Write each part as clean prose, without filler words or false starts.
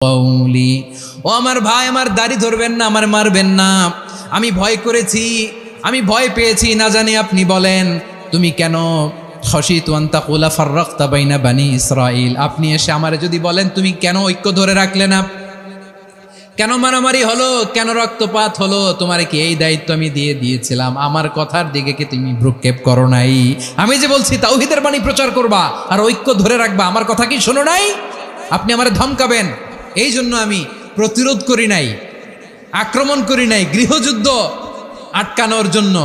কওলি, ও আমার ভাই, আমার দাড়ি ধরবেন না, আমার মারবেন না। আমি ভয় করেছি, আমি ভয় পেয়েছি, না জানি আপনি বলেন তুমি কেন খশিতু আন তাকুলা ফাররাকতা বাইনা বানি ইসরাঈল। আপনি এসে আমারে যদি বলেন তুমি কেন ঐক্য ধরে রাখলে না, কেন মারামারি হলো, কেন রক্তপাত হলো, তোমার কি এই দায়িত্ব আমি দিয়ে দিয়েছিলাম? আমার কথার দিকে কি তুমি ভ্রুক্ষেপ করো নাই? আমি যে বলছি তাওহীদের বাণী প্রচার করবা আর ঐক্য ধরে রাখবা, আমার কথা কি শোনো নাই? আপনি আমারে ধমকাবেন, এই জন্য আমি প্রতিরোধ করি নাই, আক্রমণ করি নাই, গৃহযুদ্ধ আটকানোর জন্য,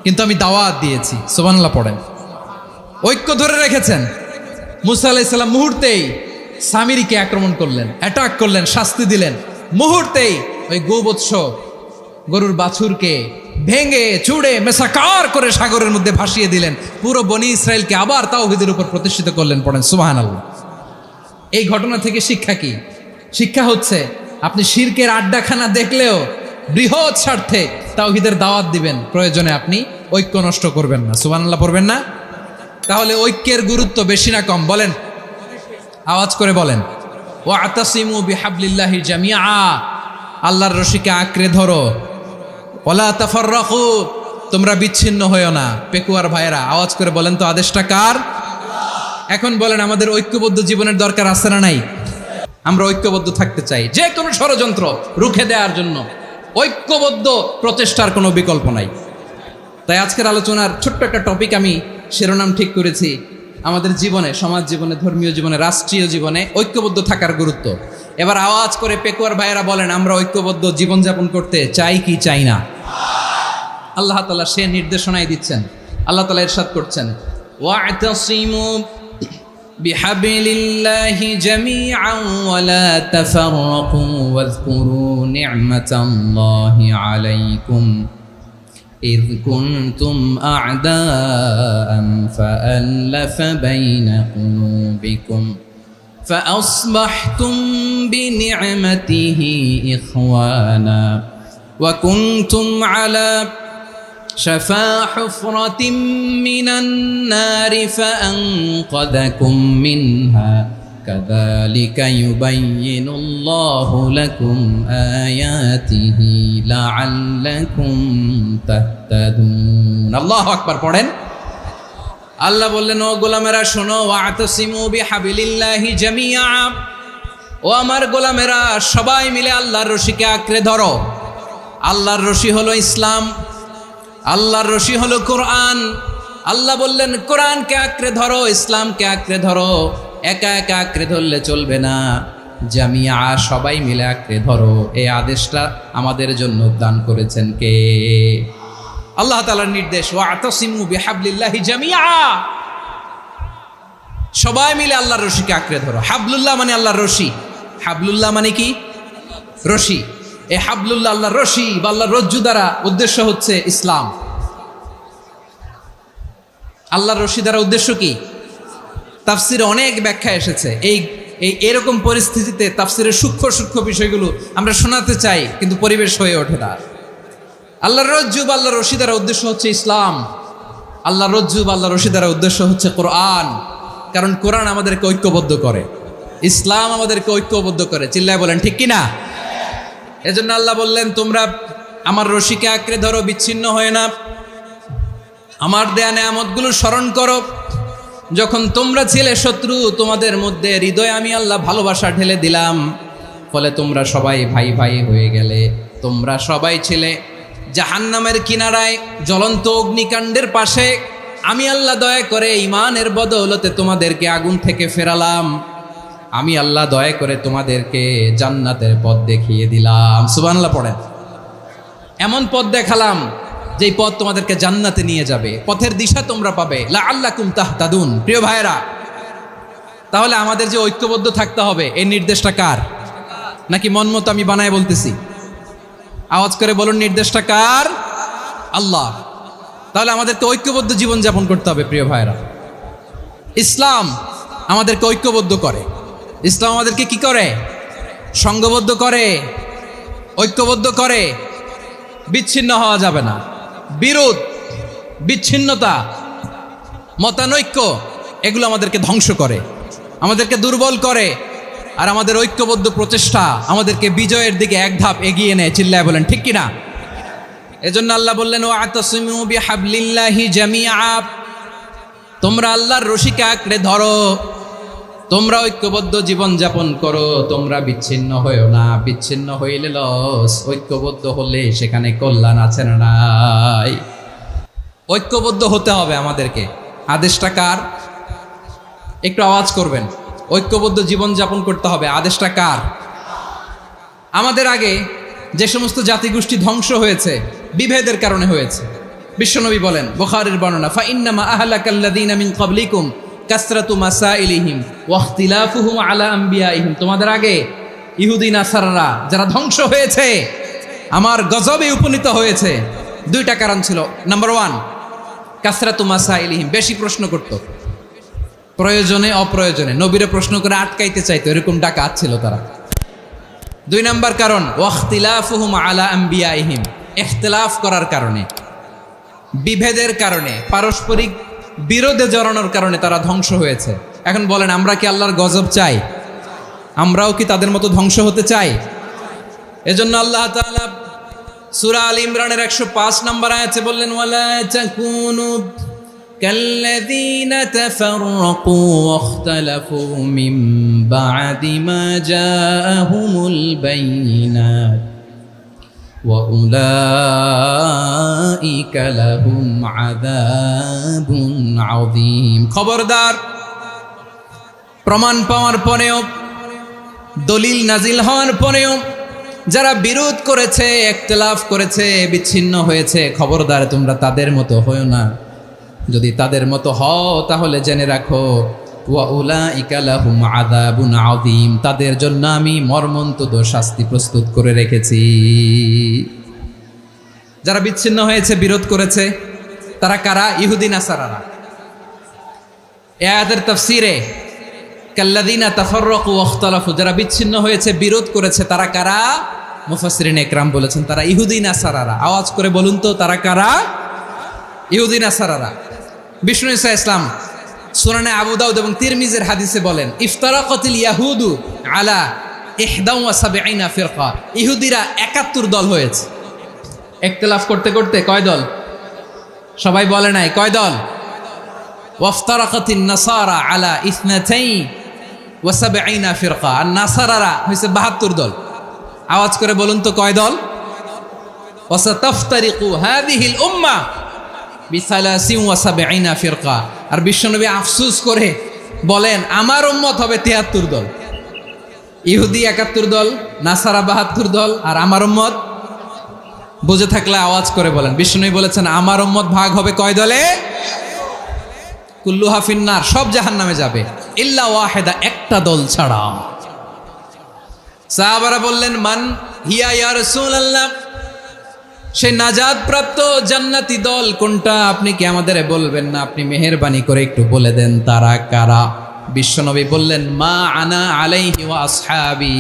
কিন্তু আমি দাওয়াত দিয়েছি। সুবহানাল্লাহ পড়েন। ঐক্য ধরে রেখেছেন। মুসা আলাইহিস সালাম মুহূর্তেই সামিরীকে আক্রমণ করলেন, অ্যাটাক করলেন, শাস্তি দিলেন। মুহূর্তেই ওই গোবৎস গরুর বাছুরকে ভেঙে চুড়ে মেসাকার করে সাগরের মধ্যে ভাসিয়ে দিলেন। পুরো বনি ইসরায়েলকে আবার তাওহীদের উপর প্রতিষ্ঠিত করলেন। পড়েন সুবহানাল্লাহ। এই ঘটনা থেকে শিক্ষা কি? শিক্ষা হচ্ছে আপনি শিরকের আড্ডাখানা দেখলেও বৃহৎ স্বার্থে তাওহীদের দাওয়াত দিবেন, প্রয়োজনে আপনি ঐক্য নষ্ট করবেন না। সুবহানাল্লাহ পড়বেন না? তাহলে ঐক্যের গুরুত্ব বেশি না কম বলেন? আওয়াজ করে বলেন। ওয়াতাসিমু বিহাবলিল্লাহি জামিআ, আল্লাহর রশিকে আঁকড়ে ধরো। ওয়ালা তাফাররাকু, তোমরা বিচ্ছিন্ন হয়ো না। পেকুয়ার ভাইয়েরা আওয়াজ করে বলেন তো, আদেশটা কার? এখন বলেন, আমাদের ঐক্যবদ্ধ জীবনের দরকার আছে না নাই? আমরা ঐক্যবদ্ধ থাকতে চাই, যে কোনো ষড়যন্ত্র রুখে দেওয়ার জন্য ঐক্যবদ্ধ প্রচেষ্টার কোনো বিকল্প নাই। তাই আজকের আলোচনার ছোট্ট একটা টপিক আমি শিরোনাম ঠিক করেছি, আমাদের জীবনে, সমাজ জীবনে, ধর্মীয় জীবনে, রাষ্ট্রীয় জীবনে ঐক্যবদ্ধ থাকার গুরুত্ব। এবার আওয়াজ করে পেকুয়ার ভাইয়েরা বলেন, আমরা ঐক্যবদ্ধ জীবনযাপন করতে চাই কি চাই না? আল্লাহ তাআলা সে নির্দেশনাই দিচ্ছেন। আল্লাহ তাআলা ইরশাদ করছেন, ওয়া'তাসিমু বিহাবলিল্লাহি জামিআন ওয়া লা তাফাররাকু ওয়াযকুরু নি'মাতাল্লাহি আলাইকুম إذ كنتم أعداء فألف بين قلوبكم فأصبحتم بنعمته إخوانا وكنتم على شفا حفرة من النار فأنقذكم منها كذلك يبين الله لكم آياته لعلكم تهتدون। আল্লাহু আকবার পড়েন। আল্লাহ বললেন, ও গোলামেরা শোনো, ওয়াতাসিমু বিহাবলিল্লাহি জামিআ, ও আমার গোলামেরা সবাই মিলে আল্লাহর রশিকে আঁকড়ে ধরো। আল্লাহর রশি হলো ইসলাম, আল্লাহর রশি হলো কোরআন। আল্লাহ বললেন, কোরআনকে আঁকড়ে ধরো, ইসলামকে আঁকড়ে ধরো। একা একা আঁকড়ে ধরলে চলবে না, জামিয়া, সবাই মিলে আঁকড়ে ধরো। এই আদেশটা আমাদের জন্য দান করেছেন কে? আল্লাহ তাআলার নির্দেশ, ওয়াতাসিমু বিহাবলিল্লাহি জামিআ, সবাই মিলে আল্লাহর রশিকে আঁকড়ে ধরো। হাবলুল্লাহ মানে আল্লাহর রশি। হাবলুল্লাহ মানে কি? রশি। এই হাবলুল্লাহ আল্লাহর রশি বা আল্লাহর রজ্জু দ্বারা উদ্দেশ্য হচ্ছে ইসলাম। আল্লাহর রশি দ্বারা উদ্দেশ্য কি? তাফসিরে অনেক ব্যাখ্যা এসেছে। এরকম পরিস্থিতিতে তাফসিরের সূক্ষ্ম সূক্ষ্ম বিষয়গুলো আমরা শোনাতে চাই, কিন্তু পরিবেশ হয়ে ওঠে না। আল্লাহর রজ্জু বা আল্লাহর রশি দ্বারা উদ্দেশ্য হচ্ছে ইসলাম। আল্লাহর রজ্জু বা আল্লাহর রশি দ্বারা উদ্দেশ্য হচ্ছে কোরআন, কারণ কোরআন আমাদেরকে ঐক্যবদ্ধ করে, ইসলাম আমাদেরকে ঐক্যবদ্ধ করে। চিল্লায় বলেন ঠিক কিনা? এজন্য আল্লাহ বললেন, তোমরা আমার রশিকে আঁকড়ে ধরো, বিচ্ছিন্ন হয় না। আমার দেয়া নেয়ামতগুলো স্মরণ করো। যখন তোমরা ছিলে শত্রু, তোমাদের মধ্যে হৃদয়ে আমি আল্লাহ ভালোবাসা ঢেলে দিলাম, ফলে তোমরা সবাই ভাই ভাই হয়ে গেলে। তোমরা সবাই ছিলে জাহান্নামের কিনারায়, জ্বলন্ত অগ্নিকাণ্ডের পাশে। আমি আল্লাহ দয়া করে ঈমানের বদৌলতে তোমাদেরকে আগুন থেকে ফেরালাম। আমি আল্লাহ দয়া করে তোমাদেরকে জান্নাতের পথ দেখিয়ে দিলাম। সুবহানাল্লাহ পড়েন। এমন পথ দেখালাম যেই পথ তোমাদেরকে জান্নাতে নিয়ে যাবে, পথের দিশা তোমরা পাবে। লাআল্লাকুম তাহতাদুন। প্রিয় ভাইরা, তাহলে আমাদের যে ঐক্যবদ্ধ থাকতে হবে, এই নির্দেশটা কার? নাকি মন মতো আমি বানায় বলতেছি? আওয়াজ করে বলুন, নির্দেশটা কার? আল্লাহ। তাহলে আমাদেরকে ঐক্যবদ্ধ জীবনযাপন করতে হবে। প্রিয় ভাইরা, ইসলাম আমাদেরকে ঐক্যবদ্ধ করে। ইসলাম আমাদেরকে কি করে? সংঘবদ্ধ করে, ঐক্যবদ্ধ করে। বিচ্ছিন্ন হওয়া যাবে না। বিরোধ, বিচ্ছিন্নতা, মতানৈক্য, এগুলো আমাদেরকে ধ্বংস করে, আমাদেরকে দুর্বল করে। আর আমাদের ঐক্যবদ্ধ প্রচেষ্টা আমাদেরকে বিজয়ের দিকে এক ধাপ এগিয়ে নেয়। চিল্লায় বলেন ঠিক কিনা? এজন্য আল্লাহ বললেন ওয়াতাসিমু বিহাবলিল্লাহি জামিআ, তোমরা আল্লাহর রশিকে আঁকড়ে ধরো, তোমরা ঐক্যবদ্ধ জীবন যাপন করো, তোমরা বিচ্ছিন্ন হয়েও না। বিচ্ছিন্ন হইলে লস, ঐক্যবদ্ধ হলে সেখানে কল্যাণ আছে না নাই? ঐক্যবদ্ধ হতে হবে আমাদেরকে। আদেশটা কার? একটু আওয়াজ করবেন। ঐক্যবদ্ধ জীবন যাপন করতে হবে, আদেশটা কার? আমাদের আগে যে সমস্ত জাতিগোষ্ঠী ধ্বংস হয়েছে বিভেদের কারণে হয়েছে। বিশ্বনবী বলেন, বুখারীর বর্ণনা, ফাইন্নামা আহলাকাল্লাযীনা মিন ক্বাবলিকুম কাসরাতু মাসাইলিহিম ওয়া ইখতিলাফুহুম আলা আম্বিয়াইহিম। তোমাদের আগে ইহুদি নাসারারা যারা ধ্বংস হয়েছে, আমার গজবে উপনীত হয়েছে, দুইটা কারণ ছিল। নাম্বার 1, কাসরাতু মাসাইলিহিম, বেশি প্রশ্ন করত, প্রয়োজনে অপ্রয়োজনে নবীরে প্রশ্ন করে আটকাইতে চাইতো, এরকম ডাকাত ছিল তারা। 2 নাম্বার কারণ ওয়া ইখতিলাফুহুম আলা আম্বিয়াইহিম, ইখতিলাফ করার কারণে, বিভেদের কারণে, পারস্পরিক বিরোধে জড়ানোর কারণে তারা ধ্বংস হয়েছে। এখন বলেন, আমরা কি আল্লাহর গজব চাই? আমরাও কি তাদের মতো ধ্বংস হতে চাই? এজন্য আল্লাহ তাআলা সূরা আল ইমরানের 105 নম্বর আয়াতে বললেন, ওয়ালা তাকুনু কাল্লাযীনা তাফাররাকু ওয়াখতালাফু মিন বা'দি মা জাআহুমুল বাইয়িনাত ওয়া উলাইকা লাহুম আযাবুন আযীম। খবরদার, প্রমাণ পাওয়ার পরেও, দলিল নাজিল হওয়ার পরেও যারা বিরোধ করেছে, ইখতিলাফ করেছে, বিচ্ছিন্ন হয়েছে, খবরদার তোমরা তাদের মতো হয়ো না। যদি তাদের মতো হও তাহলে জেনে রাখো, ওয়া উলাইকা লাহুম আযাবুন আযীম, তাদের জন্য আমি মর্মন্তুদ শাস্তি প্রস্তুত করে রেখেছি। যারা বিচ্ছিন্ন হয়েছে, বিরোধ করেছে, তারা কারা? ইহুদি নাসারারা। এই আয়াতের তাফসীরে কাল্লাযীনা তাফাররাকু ওয়াখতালাফু, যারা বিচ্ছিন্ন হয়েছে, বিরোধ করেছে, তারা কারা? মুফাসসিরিন ইকরাম বলেছেন তারা ইহুদি নাসারারা। আওয়াজ করে বলুন তো, তারা কারা? ইহুদি নাসারারা। বিষ্ণু ঈসা ইসলাম সুনানে আবু দাউদ এবং তিরমিজির হাদিসে বলেন, ইফতারাকাতিল ইয়াহুদু আলা 71 ফিরকা, ইহুদিরা 71 দল হয়েছে। ইখতিলাফ করতে করতে কয় দল? সবাই বলে নাই, কয় দল? ওয়াফতারাকাতিন নাসারা আলা 72 ফিরকা, আর নাসারারা হয়েছে 72 দল। আওয়াজ করে বলুন তো, কয় দল? ওয়াসাতাফতারিকু হাযিহিল উম্মাহ বি73 ফিরকা। আর বিশ্বনবী আফসোস করে বলেন, আমার উম্মত হবে 73 দল। ইহুদি 71 দল, নাসারা 72 দল, আর আমার উম্মত, বুঝে থাকলে আওয়াজ করে বলেন। বিশ্বনবী বলেছেন, আমার উম্মত ভাগ হবে কয় দলে? কুল্লুহা ফিন্নার, সব জাহান্নামে যাবে, ইল্লা ওয়াহিদা, একটা দল ছাড়া। সাহাবারা বললেন, মান হিয়া ইয়া রাসূলুল্লাহ, সেই নাজাত প্রাপ্ত জান্নাতি দল কোনটা? আপনি কি আমাদের বলবেন না? আপনি মেহেরবানি করে একটু বলে দেন তারা কারা। বিশ্বনবী বললেন, মা আনা আলাইহি ওয়া আসহাবি,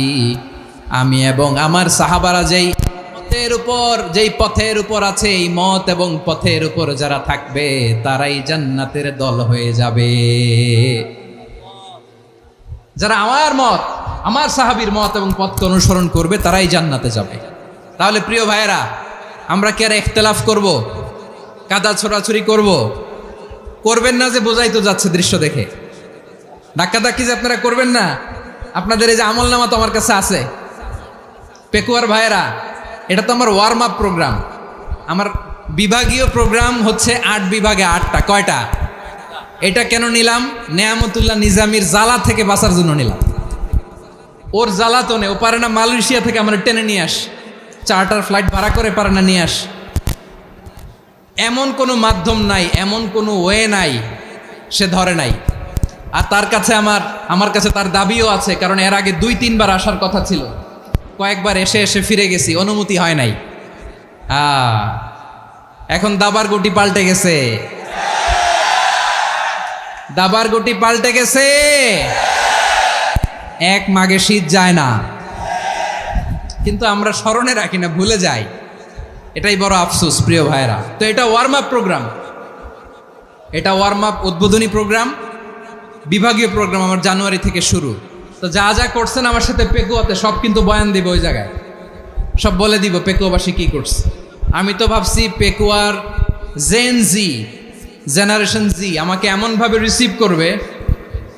আমি এবং আমার সাহাবারা যেই পথের উপর আছে, এই মত এবং পথের উপর যারা থাকবে তারাই জান্নাতের দল হয়ে যাবে। যারা আমার মত, আমার সাহাবীর মত এবং পথকে অনুসরণ করবে তারাই জান্নাতে যাবে। তাহলে প্রিয় ভাইয়েরা, আমরা কি আর ইখতিলাফ করব? কাদা ছোড়াছুরি করব? করবেন না যে বোঝাই তো যাচ্ছে দৃশ্য দেখে। ধাক্কাধাক্কি যে আপনারা করবেন না। আপনাদের এই যে আমলনামা তো আমার কাছে আছে। পেকুয়ার ভাইয়েরা, এটা তো আমার ওয়ার্ম আপ প্রোগ্রাম। আমার বিভাগীয় প্রোগ্রাম হচ্ছে 8 বিভাগে 8টা। কয়টা? এটা কেন নিলাম? নেয়ামতুল্লাহ নিজামীর জ্বালা থেকে বাঁচার জন্য নিলাম। ওর জ্বালাতনে ও পারে না মালয়েশিয়া থেকে আমরা টেনে নিয়ে আস, চার্টার ফ্লাইট ভাড়া করে পারে না নিয়ে আস। এমন কোনো মাধ্যম নাই, এমন কোনো ওয়ে নাই, সে ধরে নাই। আর তার কাছে আমার কাছে তার দাবিও আছে, কারণ এর আগে 2-3 বার আসার কথা ছিল। কয়েকবার এসে এসে ফিরে গেছি, অনুমতি হয় নাই। এখন দাবার গুটি পাল্টে গেছে, দাবার গুটি পাল্টে গেছে। এক মাঘে শীত যায় না, কিন্তু আমরা স্মরণে রাখি না, ভুলে যাই। এটাই বড় আফসোস প্রিয় ভাইরা। তো এটা ওয়ার্ম আপ প্রোগ্রাম, এটা ওয়ার্ম আপ উদ্বোধনী প্রোগ্রাম, বিভাগীয় প্রোগ্রাম আমার জানুয়ারি থেকে শুরু। তো তো যা যা করছেন আমার সাথে পেকুয়াতে সব কিন্তু বয়ান দিব ওই জায়গায়, সব বলে দিব পেকুয়াবাসী কি করছে। আমি তো ভাবছি পেকুয়ার জেনারেশন জি আমাকে এমনভাবে রিসিভ করবে,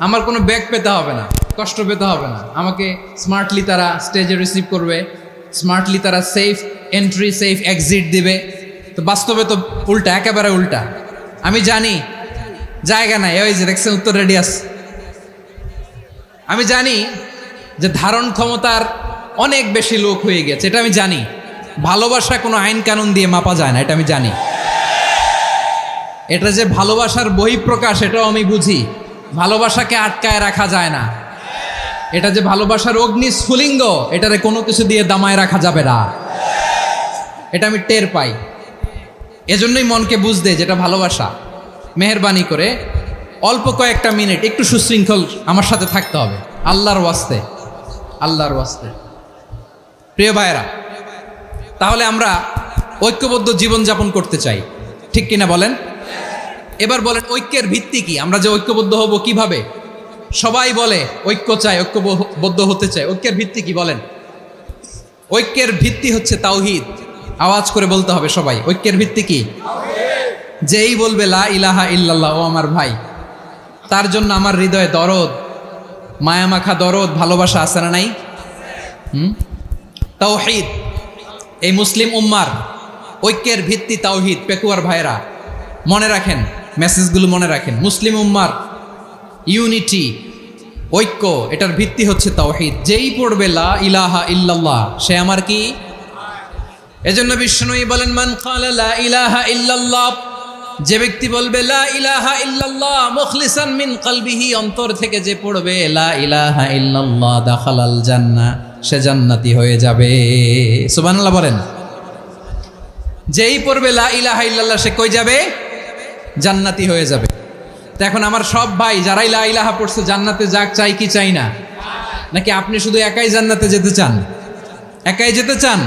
আমার কোনো ব্যাক পেতে হবে না, কষ্ট পেতে হবে না, আমাকে স্মার্টলি তারা স্টেজে রিসিভ করবে, স্মার্টলি তারা সেফ এন্ট্রি সেফ এক্সিট দিবে। তো বাস্তবে তো উল্টা, একেবারে উল্টা। আমি জানি জায়গা নাই, ওই যে দেখছেন উত্তর রেডিয়াস। আমি জানি যে ধারণ ক্ষমতার অনেক বেশি লোক হয়ে গেছে, এটা আমি জানি। ভালোবাসা কোনো আইন কানুন দিয়ে মাপা যায় না, এটা আমি জানি। এটা যে ভালোবাসার বহিঃপ্রকাশ এটাও আমি বুঝি, ভালোবাসাকে আটকায় রাখা যায় না। এটা যে ভালোবাসার অগ্নি স্ফুলিঙ্গ, এটারে কোনো কিছু দিয়ে দামায় রাখা যাবে না, এটা আমি টের পাই। এজন্যই মনকে বুঝতে যেটা ভালোবাসা। মেহেরবানি করে অল্প কয়েকটা মিনিট একটু সুশৃঙ্খল আমার সাথে থাকতে হবে, আল্লাহর ওয়াস্তে, আল্লাহর ওয়াস্তে। প্রিয় ভাইয়েরা, তাহলে আমরা ঐক্যবদ্ধ জীবনযাপন করতে চাই, ঠিক কিনা বলেন? এবার বলেন ঐক্যের ভিত্তি কি? আমরা যে ঐক্যবদ্ধ হব কিভাবে? সবাই বলে ঐক্য চাই, ঐক্যবদ্ধ হতে চাই। ঐক্যের ভিত্তি কি বলেন? ঐক্যের ভিত্তি হচ্ছে তাওহীদ। আওয়াজ করে বলতে হবে সবাই, ঐক্যের ভিত্তি কি? যেই বলবে লা ইলাহা ইল্লাল্লাহ, ও আমার ভাই, তার জন্য আমার হৃদয়ে দরদ, মায়ামাখা দরদ, ভালোবাসা আছে না নাই? তাওহীদ, এই মুসলিম উম্মার ঐক্যের ভিত্তি তাওহীদ। পেকুয়ার ভাইরা মনে রাখেন, মেসেজগুলো মনে রাখেন। মুসলিম উম্মার ইউনিটি, ঐক্য, এটার ভিত্তি হচ্ছে তাওহীদ। যেই পড়বে লা ইলাহা ইল্লাল্লাহ, সে আমার কি? এজন্য বিষ্ণুই বলেন মান ক্বালা লা ইলাহা ইল্লাল্লাহ, যে ব্যক্তি বলবে লা ইলাহা ইল্লাল্লাহ মুখলিসান মিন কলবিহি, অন্তর থেকে যে পড়বে লা ইলাহা ইল্লাল্লাহ, দাখালাল জান্নাহ, সে জান্নাতি হয়ে যাবে। সুবহানাল্লাহ বলেন। যেই পড়বে লা ইলাহা ইল্লাল্লাহ, সে কই যাবে? জান্নাতি হয়ে যাবে। তো এখন আমার সব ভাই যারাই লা ইলাহা পড়ছে জান্নাতে যাক, চাই কি চাই না? নাকি আপনি শুধু একাই জান্নাতে যেতে চান? একাই যেতে চান?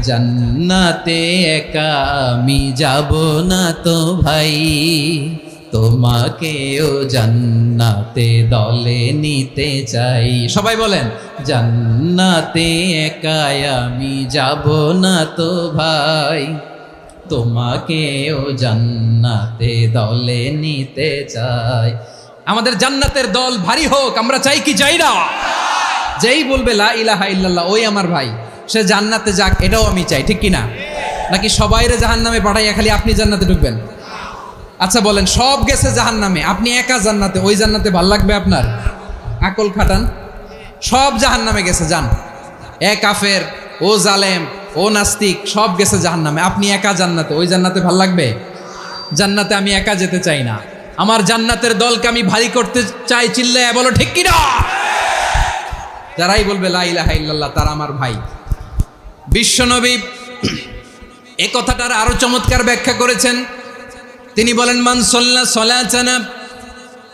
জান্নাতে একা আমি যাব না তো ভাই, তোমাকেও জান্নাতে দলে নিতে চাই। সবাই বলেন জান্নাতে একা আমি যাব না তো ভাই, তোমাকেও জান্নাতে দলে নিতে চাই। আমাদের জান্নাতের দল ভারী হোক, আমরা চাই কি চাই না? যেই বলবে লা ইলাহা ইল্লাল্লাহ, ওই আমার ভাই, সে জান্নাতে যাক, এটাও আমি চাই, ঠিক কিনা? নাকি সবাইরে জাহান্নামে পাঠাইয়া খালি আপনি জান্নাতে ঢুকবেন? আচ্ছা বলেন, সব গেছে জাহান্নামে, আপনি একা জান্নাতে, ওই জান্নাতে ভাল লাগবে আপনার? আকল খাটান। সব জাহান্নামে গেছে, যান। এ কাফের, ও জালেম, ও নাস্তিক, সব গেছে জাহান্নামে, আপনি একা জান্নাতে, ওই জান্নাতে ভাল লাগবে? জান্নাতে আমি একা যেতে চাই না, আমার জান্নাতের দলকে আমি ভারী করতে চাই। চিল্লায় বলো ঠিক কিনা? যারাই বলবে লা ইলাহা ইল্লাল্লাহ, তারা আমার ভাই। বিশ্বনবী এই কথাটার আরো চমৎকার ব্যাখ্যা করেছেন। তিনি বলেন মান সাল্লা সালাতানা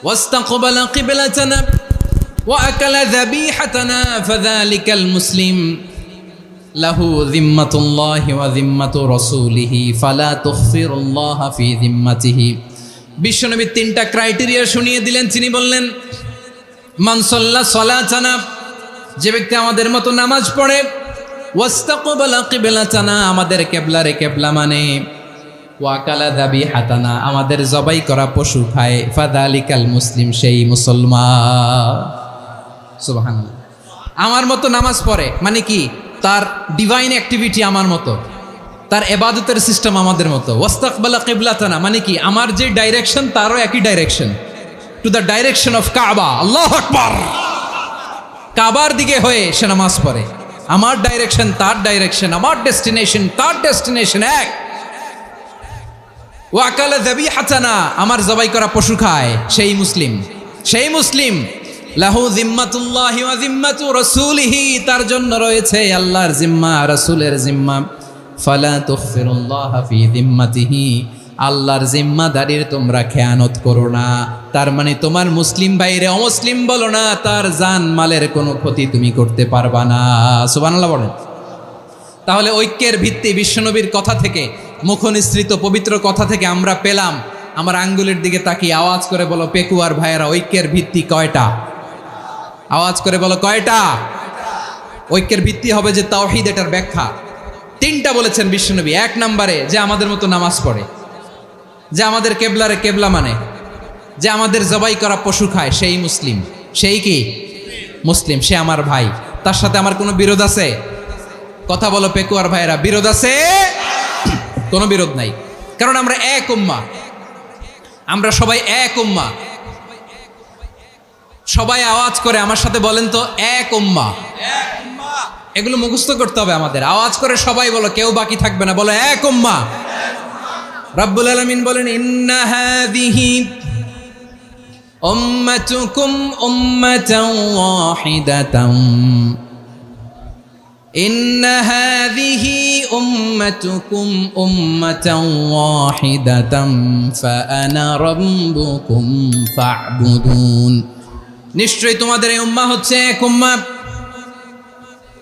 ওয়াস্তাকবালা কিবলাতানা ওয়া আকালা যাবিহাতানা ফাযালিকাল মুসলিম লাহু যিম্মাতুল্লাহি ওয়া যিম্মাতু রাসূলিহি ফালা তুখফিরুল্লাহা ফি যিম্মাতিহি। বিশ্বনবী তিনটা ক্রাইটেরিয়া শুনিয়ে দিলেন। তিনি বললেন মান সাল্লা সালাতানা, যে ব্যক্তি আমাদের মতো নামাজ পড়ে, ওয়াস্তাকবালা কিবলাতানা, আমাদের কিবলারে কিবলা মানে, ওয়াকালা যাবিহাতানা, আমাদের জবাই করা পশু খায়, ফাযালিকাল মুসলিম, সেই মুসলমান। সুবহানাল্লাহ। আমার মতো নামাজ পড়ে মানে কি? তার ডিভাইন অ্যাক্টিভিটি আমার মতো, তার ইবাদতের সিস্টেম আমাদের মতো। ওয়াস্তাকবালা কিবলাতানা মানে কি? আমার যে ডাইরেকশন তারও একই direction, to the direction of কাবা। আল্লাহু আকবার। কাবার দিকে হয়ে সে নামাজ পড়ে, আমার ডাইরেকশন তার ডাইরেকশন, আমার ডেস্টিনেশন তার ডেস্টিনেশন এক। ওয়াকালা যাবিহাতানা, আমার জবাই করা পশু খায়, সেই মুসলিম, সেই মুসলিম। লাহু যিম্মাতুল্লাহি ওয়া যিম্মাতু রাসূলিহি, তার জন্য রয়েছে আল্লাহর জিম্মা, রাসূলের জিম্মা। ফালা তুখফিরুল্লাহা ফি যিম্মাতিহি, আল্লাহর জিম্মাদারির তোমরা খেয়ানত করো না। তার মানে তোমার মুসলিম ভাইরে অমুসলিম বলো না, তার জান মালের কোনো ক্ষতি তুমি করতে পারবা না। সুবহানাল্লাহ বলেন। তাহলে ঐক্যের ভিত্তি বিশ্বনবীর কথা থেকে, মুখনিসৃত পবিত্র কথা থেকে আমরা পেলাম। আমার আঙ্গুলের দিকে তাকিয়ে আওয়াজ করে বলো পেকুয়ার ভাইয়েরা, ঐক্যের ভিত্তি কয়টা? আওয়াজ করে বলো কয়টা? ঐক্যের ভিত্তি হবে যে তাওহীদ, এটার ব্যাখ্যা। 3টা বলেছেন বিশ্বনবী। 1 নম্বরে যে আমাদের মতো নামাজ পড়ে, যে আমাদের কেবলারে কেবলা মানে, যে আমাদের জবাই করা পশু খায়, সেই মুসলিম। সেই কি মুসলিম? সে আমার ভাই। তার সাথে আমার কোনো বিরোধ আছে? কথা বলো পেকুয়ার ভাইয়েরা, বিরোধ আছে? কোনো বিরোধ নাই, কারণ আমরা এক উম্মাহ। আমরা সবাই এক উম্মাহ। সবাই আওয়াজ করে আমার সাথে বলেন তো, এক উম্মাহ। এগুলো মুখস্থ করতে হবে আমাদের। আওয়াজ করে সবাই বলো, কেউ বাকি থাকবে না, বলো এক উম্মাহ। রব্বুল আলামিন বলেন, ইন্না হাযিহি উম্মাতুকুম উম্মাতান ওয়াহিদাতান, ইন্না হাযিহি উম্মাতুকুম উম্মাতান ওয়াহিদাতান ফাআনা রাব্বুকুম ফা'বুদুন। নিশ্চয়ই তোমাদের এই উম্মাহ হচ্ছে এক উম্মাহ।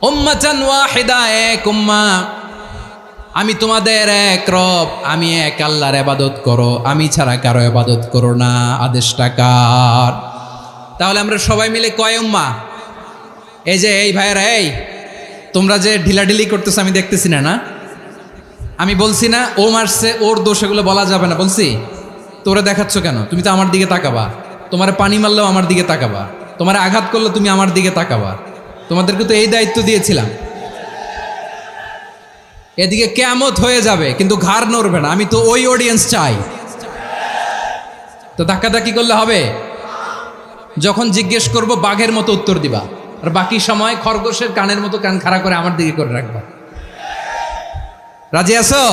উম্মাতান ওয়াহিদা, এক উম্মাহ। আমি তোমাদের এক রব, আমি এক আল্লাহর ইবাদত করো, আমি ছাড়া কারো ইবাদত করো না। আদেশটা কার? তাহলে আমরা সবাই মিলে কয় উম্মাহ? এই যে এই ভাইয়েরা, এই তোমরা যে ঢিলাঢিলি করতেছো আমি দেখতেছি না। আমি বলছি না ও মারছে, ওর দোষ, এগুলো বলা যাবে না বলছি? তোরা দেখাচ্ছ কেন? তুমি তো আমার দিকে তাকাবা। তোমার পানি মারলেও আমার দিকে তাকাবা, তোমার আঘাত করলে তুমি আমার দিকে তাকাবা। তোমাদেরকে তো এই দায়িত্ব দিয়েছিলাম। এদিকে কিয়ামত হয়ে যাবে কিন্তু ঘাড় নড়বে না। আমি তো ওই অডিয়েন্স চাই। তো ধাক্কাধাক্কি করলে হবে? যখন জিজ্ঞেস করব বাঘের মতো উত্তর দিবা, আর বাকি সময় খরগোশের কানের মতো কান খাড়া করে আমার দিকে করে রাখবা। রাজি আছো?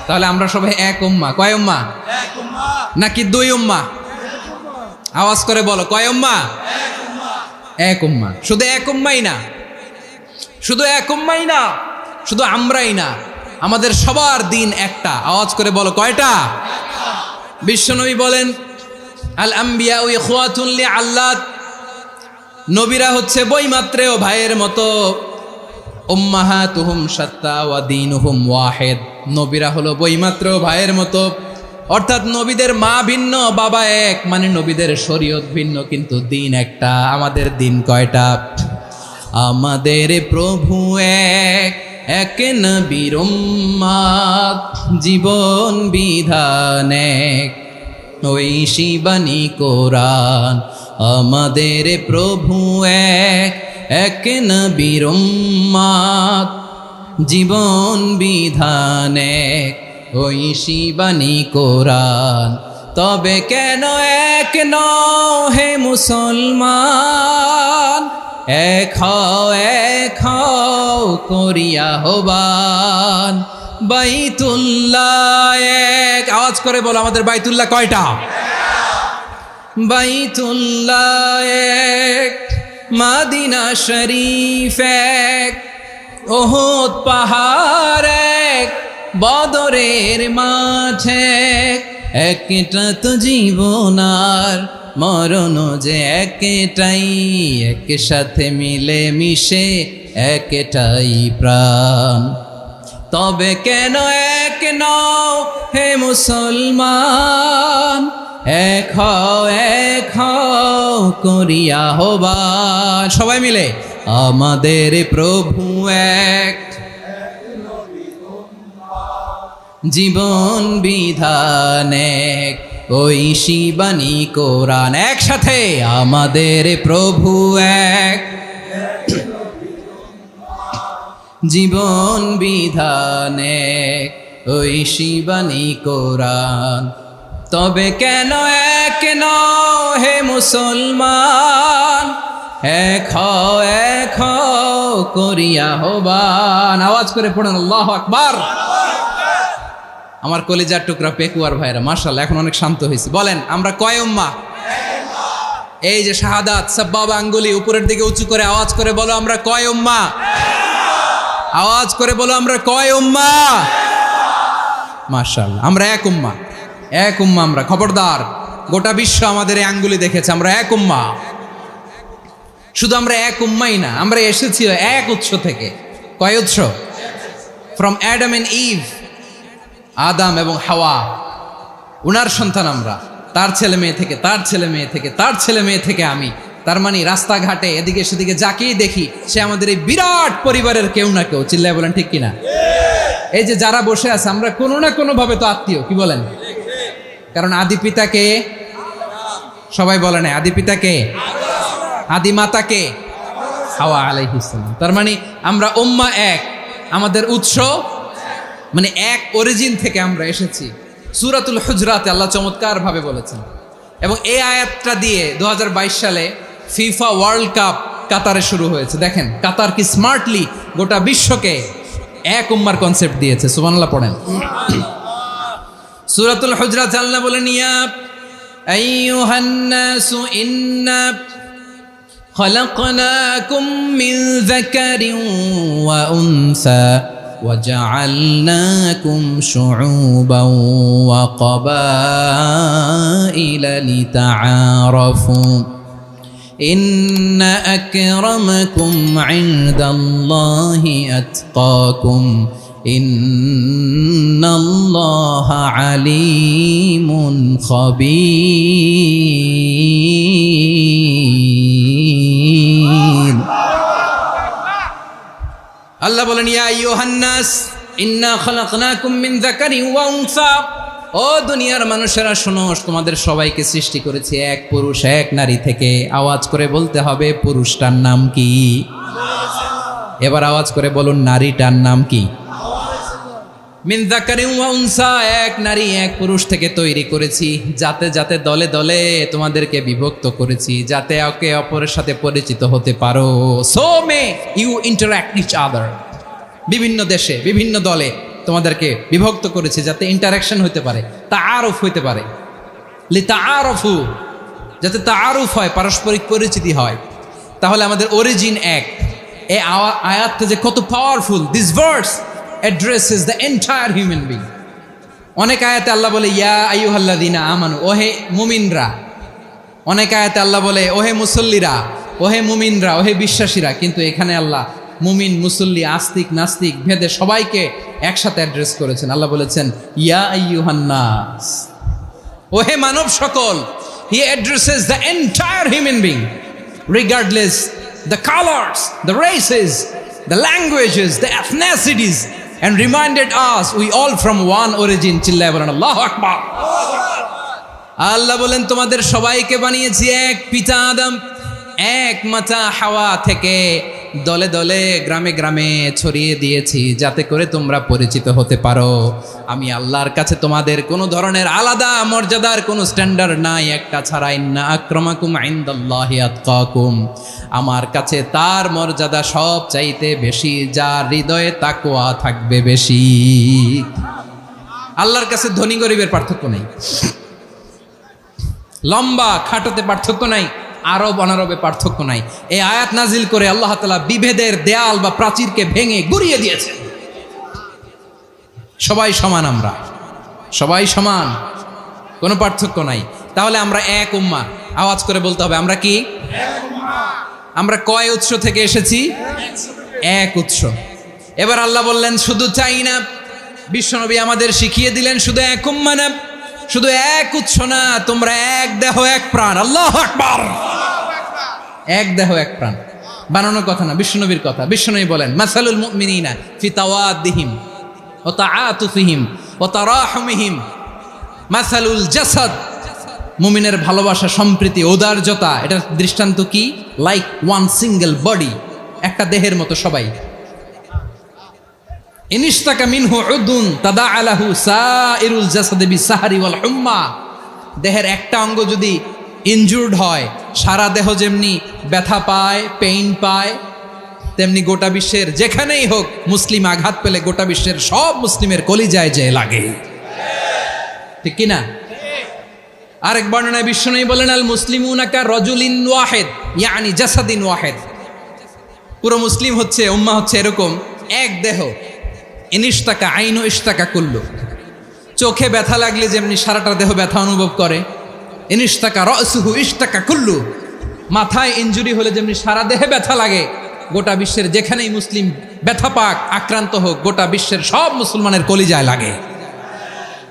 তাহলে আমরা সবাই এক উম্মাহ। কয় উম্মাহ? নাকি দুই উম্মাহ? আওয়াজ করে বলো, কয় উম্মাহ? এক উম্মাহ। শুধু এক উম্মাই না, শুধু এক উম্মাই না, শুধু আমরাই না, আমাদের সবার দিন একটা। আওয়াজ করে বলো কয়টা? বিশ্বনবী বলেন, আল আম্বিয়া ইখওয়াতুন লিআল্লাত, নবীরা হচ্ছে বৈমাত্রেয় ভাইয়ের মতো। উম্মাহাতুহুম শাত্তা ওয়া দীনুহুম ওয়াহিদ, নবীরা হলো বৈমাত্রেয় ভাইয়ের মতো। অর্থাৎ নবীদের মা ভিন্ন, বাবা এক, মানে নবীদের শরীয়ত ভিন্ন, কিন্তু দিন একটা। আমাদের দিন কয়টা? আমাদের প্রভু এক, এক নবীর উম্মাত, জীবন বিধান এক, ঐশী বাণী কোরআন। আমাদের প্রভু এক, এক নবীর উম্মাত, জীবন বিধান এক, ঐশী বাণী কোরআন। তবে কেন এক নও হে মুসলমান? এক হও করিয়া হবান। বাইতুল্লাহ এক। আওয়াজ করে বলো, আমাদের বাইতুল্লাহ কয়টা? বাইতুল্লাহ এক, মাদিনা শরীফ এক, ওহুদ পাহাড় এক, বদরের মাঠ এক। একটা তো জীবন আর মরণ যে একটাই, একসাথে মিলে মিশে একটাই প্রাণ। তবে কেন এক নও হে মুসলমান? এক হও করিয়া হবান। সবাই মিলে, আমাদের প্রভু এক, জীবন বিধান এক, ঐশী বাণী কোরআন। একসাথে, আমাদের প্রভু এক, জীবন বিধান এক, ঐশী বাণী কোরআন। তবে কেন এক নও হে মুসলমান? এক হও করিয়া হবান। আওয়াজ করে পড়েন আল্লাহু আকবার। আমার কলিজার টুকরা পেকুয়ার ভাইরা, মাশাআল্লাহ এখন অনেক শান্ত হয়েছে। বলেন আমরা কয় উম্মাহ? এই যে শাহাদাত সাব্বাবা আঙ্গুলি উপরের দিকে উঁচু করে আওয়াজ করে বলো, আমরা কয় উম্মাহ? আওয়াজ করে বলো, আমরা কয় উম্মাহ? মাশাআল্লাহ, আমরা এক উম্মাহ। এক উম্মাহ আমরা। খবরদার, গোটা বিশ্ব আমাদের এই আঙ্গুলি দেখেছে, আমরা এক উম্মাহ। শুধু আমরা এক উম্মাই না, আমরা এসেছি এক উৎস থেকে। কয় উৎস? ফ্রম অ্যাডাম এন্ড ইভ, আদাম এবং হাওয়া, উনার সন্তান আমরা। তার ছেলে মেয়ে থেকে, তার ছেলে মেয়ে থেকে, তার ছেলে মেয়ে থেকে আমি। তার মানে রাস্তাঘাটে এদিকে সেদিকে যাকেই দেখি সে আমাদের এই বিরাট পরিবারের কেউ না কেউ। চিল্লায় বলেন ঠিক কিনা? এই যে যারা বসে আছে আমরা কোনো না কোনো ভাবে তো আত্মীয়, কি বলেন? কারণ আদি পিতাকে সবাই বলে না, আদি পিতাকে, আদি মাতাকে হাওয়া আলাইহিস সালাম। তার মানে আমরা উম্মাহ এক, আমাদের উৎস মানে এক অরিজিন থেকে আমরা এসেছি। সূরাতুল হুজরাতে আল্লাহ চমৎকার ভাবে বলেছেন। এবং এই আয়াতটা দিয়ে 2022 সালে ফিফা ওয়ার্ল্ড কাপ কাতারে শুরু হয়েছে। দেখেন কাতার কি স্মার্টলি গোটা বিশ্বকে এক উম্মার কনসেপ্ট দিয়েছে। সুবহানাল্লাহ পড়েন। সূরাতুল হুজরাত আল্লাহ বলেন, ইয়া আইয়ুহান নাসু ইন্না খলাকনাকুম মিন যাকারিন ওয়া উনসা وجعلناكم شعوبا وقبائل لتعارفوا إن أكرمكم عند الله أتقاكم إن الله عليم خبير। আল্লাহ বলেন, ইয়া আইয়ুহান নাস ইন্না খালাকনাকুম মিন যাকারিন ওয়া উনসা, ও দুনিয়ার মানুষেরা শোনো, তোমাদের সবাইকে সৃষ্টি করেছি এক পুরুষ এক নারী থেকে। আওয়াজ করে বলতে হবে পুরুষটার নাম কি? এবার আওয়াজ করে বলুন নারীটার নাম কি? মিন যাকারিন ওয়া উনসা, এক নারী এক পুরুষ থেকে তৈরি করেছি। যাতে যাতে দলে দলে তোমাদেরকে বিভক্ত করেছি, যাতে একে অপরের সাথে পরিচিত হতে পারো। So may you interact each other. বিভিন্ন দেশে বিভিন্ন দলে তোমাদেরকে বিভক্ত করেছি যাতে ইন্টারাকশন হতে পারে, তাআরুফ হতে পারে। লিতাআরফু, যাতে তাআরুফ হয়, পারস্পরিক পরিচিতি হয়। তাহলে আমাদের অরিজিন এক। এই আয়াতটা যে কত powerful. This verse addresses the entire human being. অনেক আয়াতে আল্লাহ বলে ইয়া আইয়ুহাল্লাযীনা আমানু, ওহে মুমিনরা। অনেক আয়াতে আল্লাহ বলে ওহে মুসল্লিরা, ওহে মুমিনরা, ওহে বিশ্বাসীরা। কিন্তু এখানে আল্লাহ মুমিন মুসল্লি আস্তিক নাস্তিক ভেদে সবাইকে একসাথে অ্যাড্রেস করেছেন। আল্লাহ বলেছেন ইয়া আইয়ুহান নাস, ওহে মানব সকল। He addresses the entire human being regardless the colors, the races, the languages, the ethnicities, and reminded us we all from one origin. চিল্লায় বলেন আল্লাহু আকবার। আল্লাহ বলেন তোমাদের সবাইকে বানিয়েছি এক পিতা আদম, এক মাতা হাওয়া থেকে। দলে দলে গ্রামে গ্রামে ছড়িয়ে দিয়েছি যাতে করে তোমরা পরিচিত হতে পারো। আমি আল্লাহর কাছে তোমাদের কোনো ধরনের আলাদা মর্যাদার কোনো স্ট্যান্ডার্ড নাই একটা ছাড়া। ইন্না আক্রামাকুম ইনদাল্লাহি আতকাকুম, আমার কাছে তার মর্যাদা সব চাইতে বেশি যার হৃদয়ে তাকওয়া থাকবে বেশি। আল্লাহর কাছে ধনী গরিবের পার্থক্য নেই, লম্বা খাটোতে পার্থক্য নাই, আরব অনারবে পার্থক্য নাই। এই আয়াত নাজিল করে আল্লাহ তাআলা বিভেদের দেয়াল বা প্রাচীরকে ভেঙে গুড়িয়ে দিয়েছে। সবাই সমান, আমরা সবাই সমান, কোনো পার্থক্য নাই। তাহলে আমরা এক উম্মাহ। আওয়াজ করে বলতে হবে আমরা কি? আমরা কয় উৎস থেকে এসেছি? এক উৎস। এবার আল্লাহ বললেন শুধু চাই না, বিশ্বনবী আমাদের শিখিয়ে দিলেন শুধু এক উম্মাহ না, শুধু এক উৎস না, তোমরা এক দেহ এক প্রাণ। আল্লাহু আকবার। এক দেহ এক প্রাণ বানানোর কথা না, বিশ্বনবীর কথা। বিশ্বনবী বলেন মাসালুল মুমিনিনা ফি তাওয়াদ্দিহিম ওয়া তাআতুফিহিম ওয়া তারাহুমিহিম মাসালুল জাসাদ। মুমিনের ভালোবাসা, সম্প্রীতি, ঔদার্যতা, এটা দৃষ্টান্ত কি? লাইক ওয়ান সিঙ্গেল বডি, একটা দেহের মতো সবাই। ইনিশতাকা মিনহু উদুন তাদাআলাহু সাইরুল জাসাদি বিসাহরি ওয়াল হুম্মা। দেহের একটা অঙ্গ যদি ইনজুর্ড হয়, সারা দেহ যেমনি ব্যথা পায়, পেইন পায়, তেমনি গোটা বিশ্বের যেখানেই হোক মুসলিম আঘাত পেলে গোটা বিশ্বের সব মুসলিমের কলিজায় যে লাগে, ঠিক কিনা? আরেক বর্ণনায় বিশ্বনবী বলেন আল মুসলিমুনা কা রাজুলিন ওয়াহিদ ইয়ানি জাসাদিন ওয়াহিদ। পুরো মুসলিম হচ্ছে, উম্মাহ হচ্ছে এরকম এক দেহ। ইনিশতাকা আইনু ইশতাকা কুল্লু। চোখে ব্যথা লাগলে যেমনি সারাটা দেহ ব্যথা অনুভব করে, ইনিশতাকা রাসুহু ইশতাকা কুল্লু। মাথায় ইনজুরি হলে যেমনি সারা দেহে ব্যথা লাগে, গোটা বিশ্বের যেখানেই মুসলিম ব্যথা পাক, আক্রান্ত হোক, গোটা বিশ্বের সব মুসলমানের কলিজায় লাগে,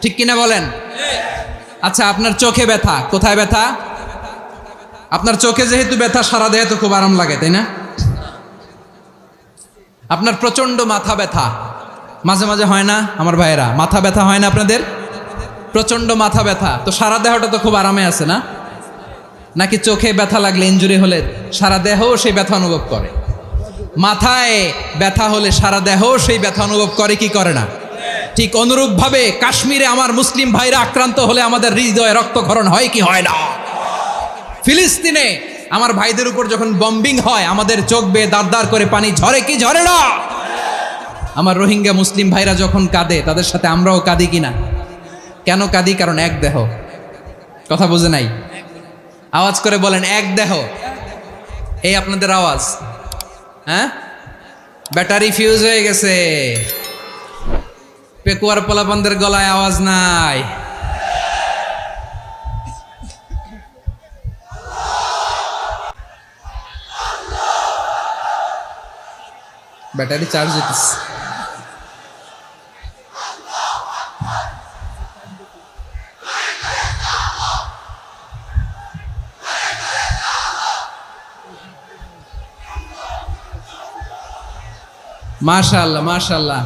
ঠিক কিনা বলেন? আচ্ছা, আপনার চোখে ব্যথা, কোথায় ব্যথা? আপনার চোখে যেহেতু ব্যথা, সারা দেহে তো খুব আরাম লাগে, তাই না? আপনার প্রচন্ড মাথা ব্যথা মাঝে মাঝে হয় না আমার ভাইয়েরা? মাথা ব্যথা হয় না আপনাদের? প্রচন্ড মাথা ব্যথা, তো সারা দেহটা তো খুব আরামে আছে না? নাকি চোখে ব্যথা লাগলে, ইনজুরি হলে সারা দেহ সেই ব্যথা অনুভব করে? মাথায় ব্যথা হলে সারা দেহ সেই ব্যথা অনুভব করে কি করে না? ঠিক অনুরূপভাবে কাশ্মীরে আমার মুসলিম ভাইরা আক্রান্ত হলে আমাদের হৃদয়ে রক্তক্ষরণ হয় কি হয় না? ফিলিস্তিনে আমার ভাইদের উপর যখন বম্বিং হয় আমাদের চোখ বেয়ে দাঁড় দাঁড় করে পানি ঝরে কি ঝরে না? আমার রোহিঙ্গা মুসলিম ভাইরা যখন কাঁদে তাদের সাথে আমরাও কাঁদি কিনা? কেন কাঁদি? কারণ এক দেহ। কথা বুঝে নাই? আওয়াজ করে বলেন এক দেহ। এই আপনাদের আওয়াজ, হ্যাঁ? ব্যাটারি ফিউজ হয়ে গেছে, পেকুয়ার পোলাপানদের গলায় আওয়াজ নাই। ব্যাটারি চার্জ হইতেছে। মাশাআল্লাহ মাশাআল্লাহ।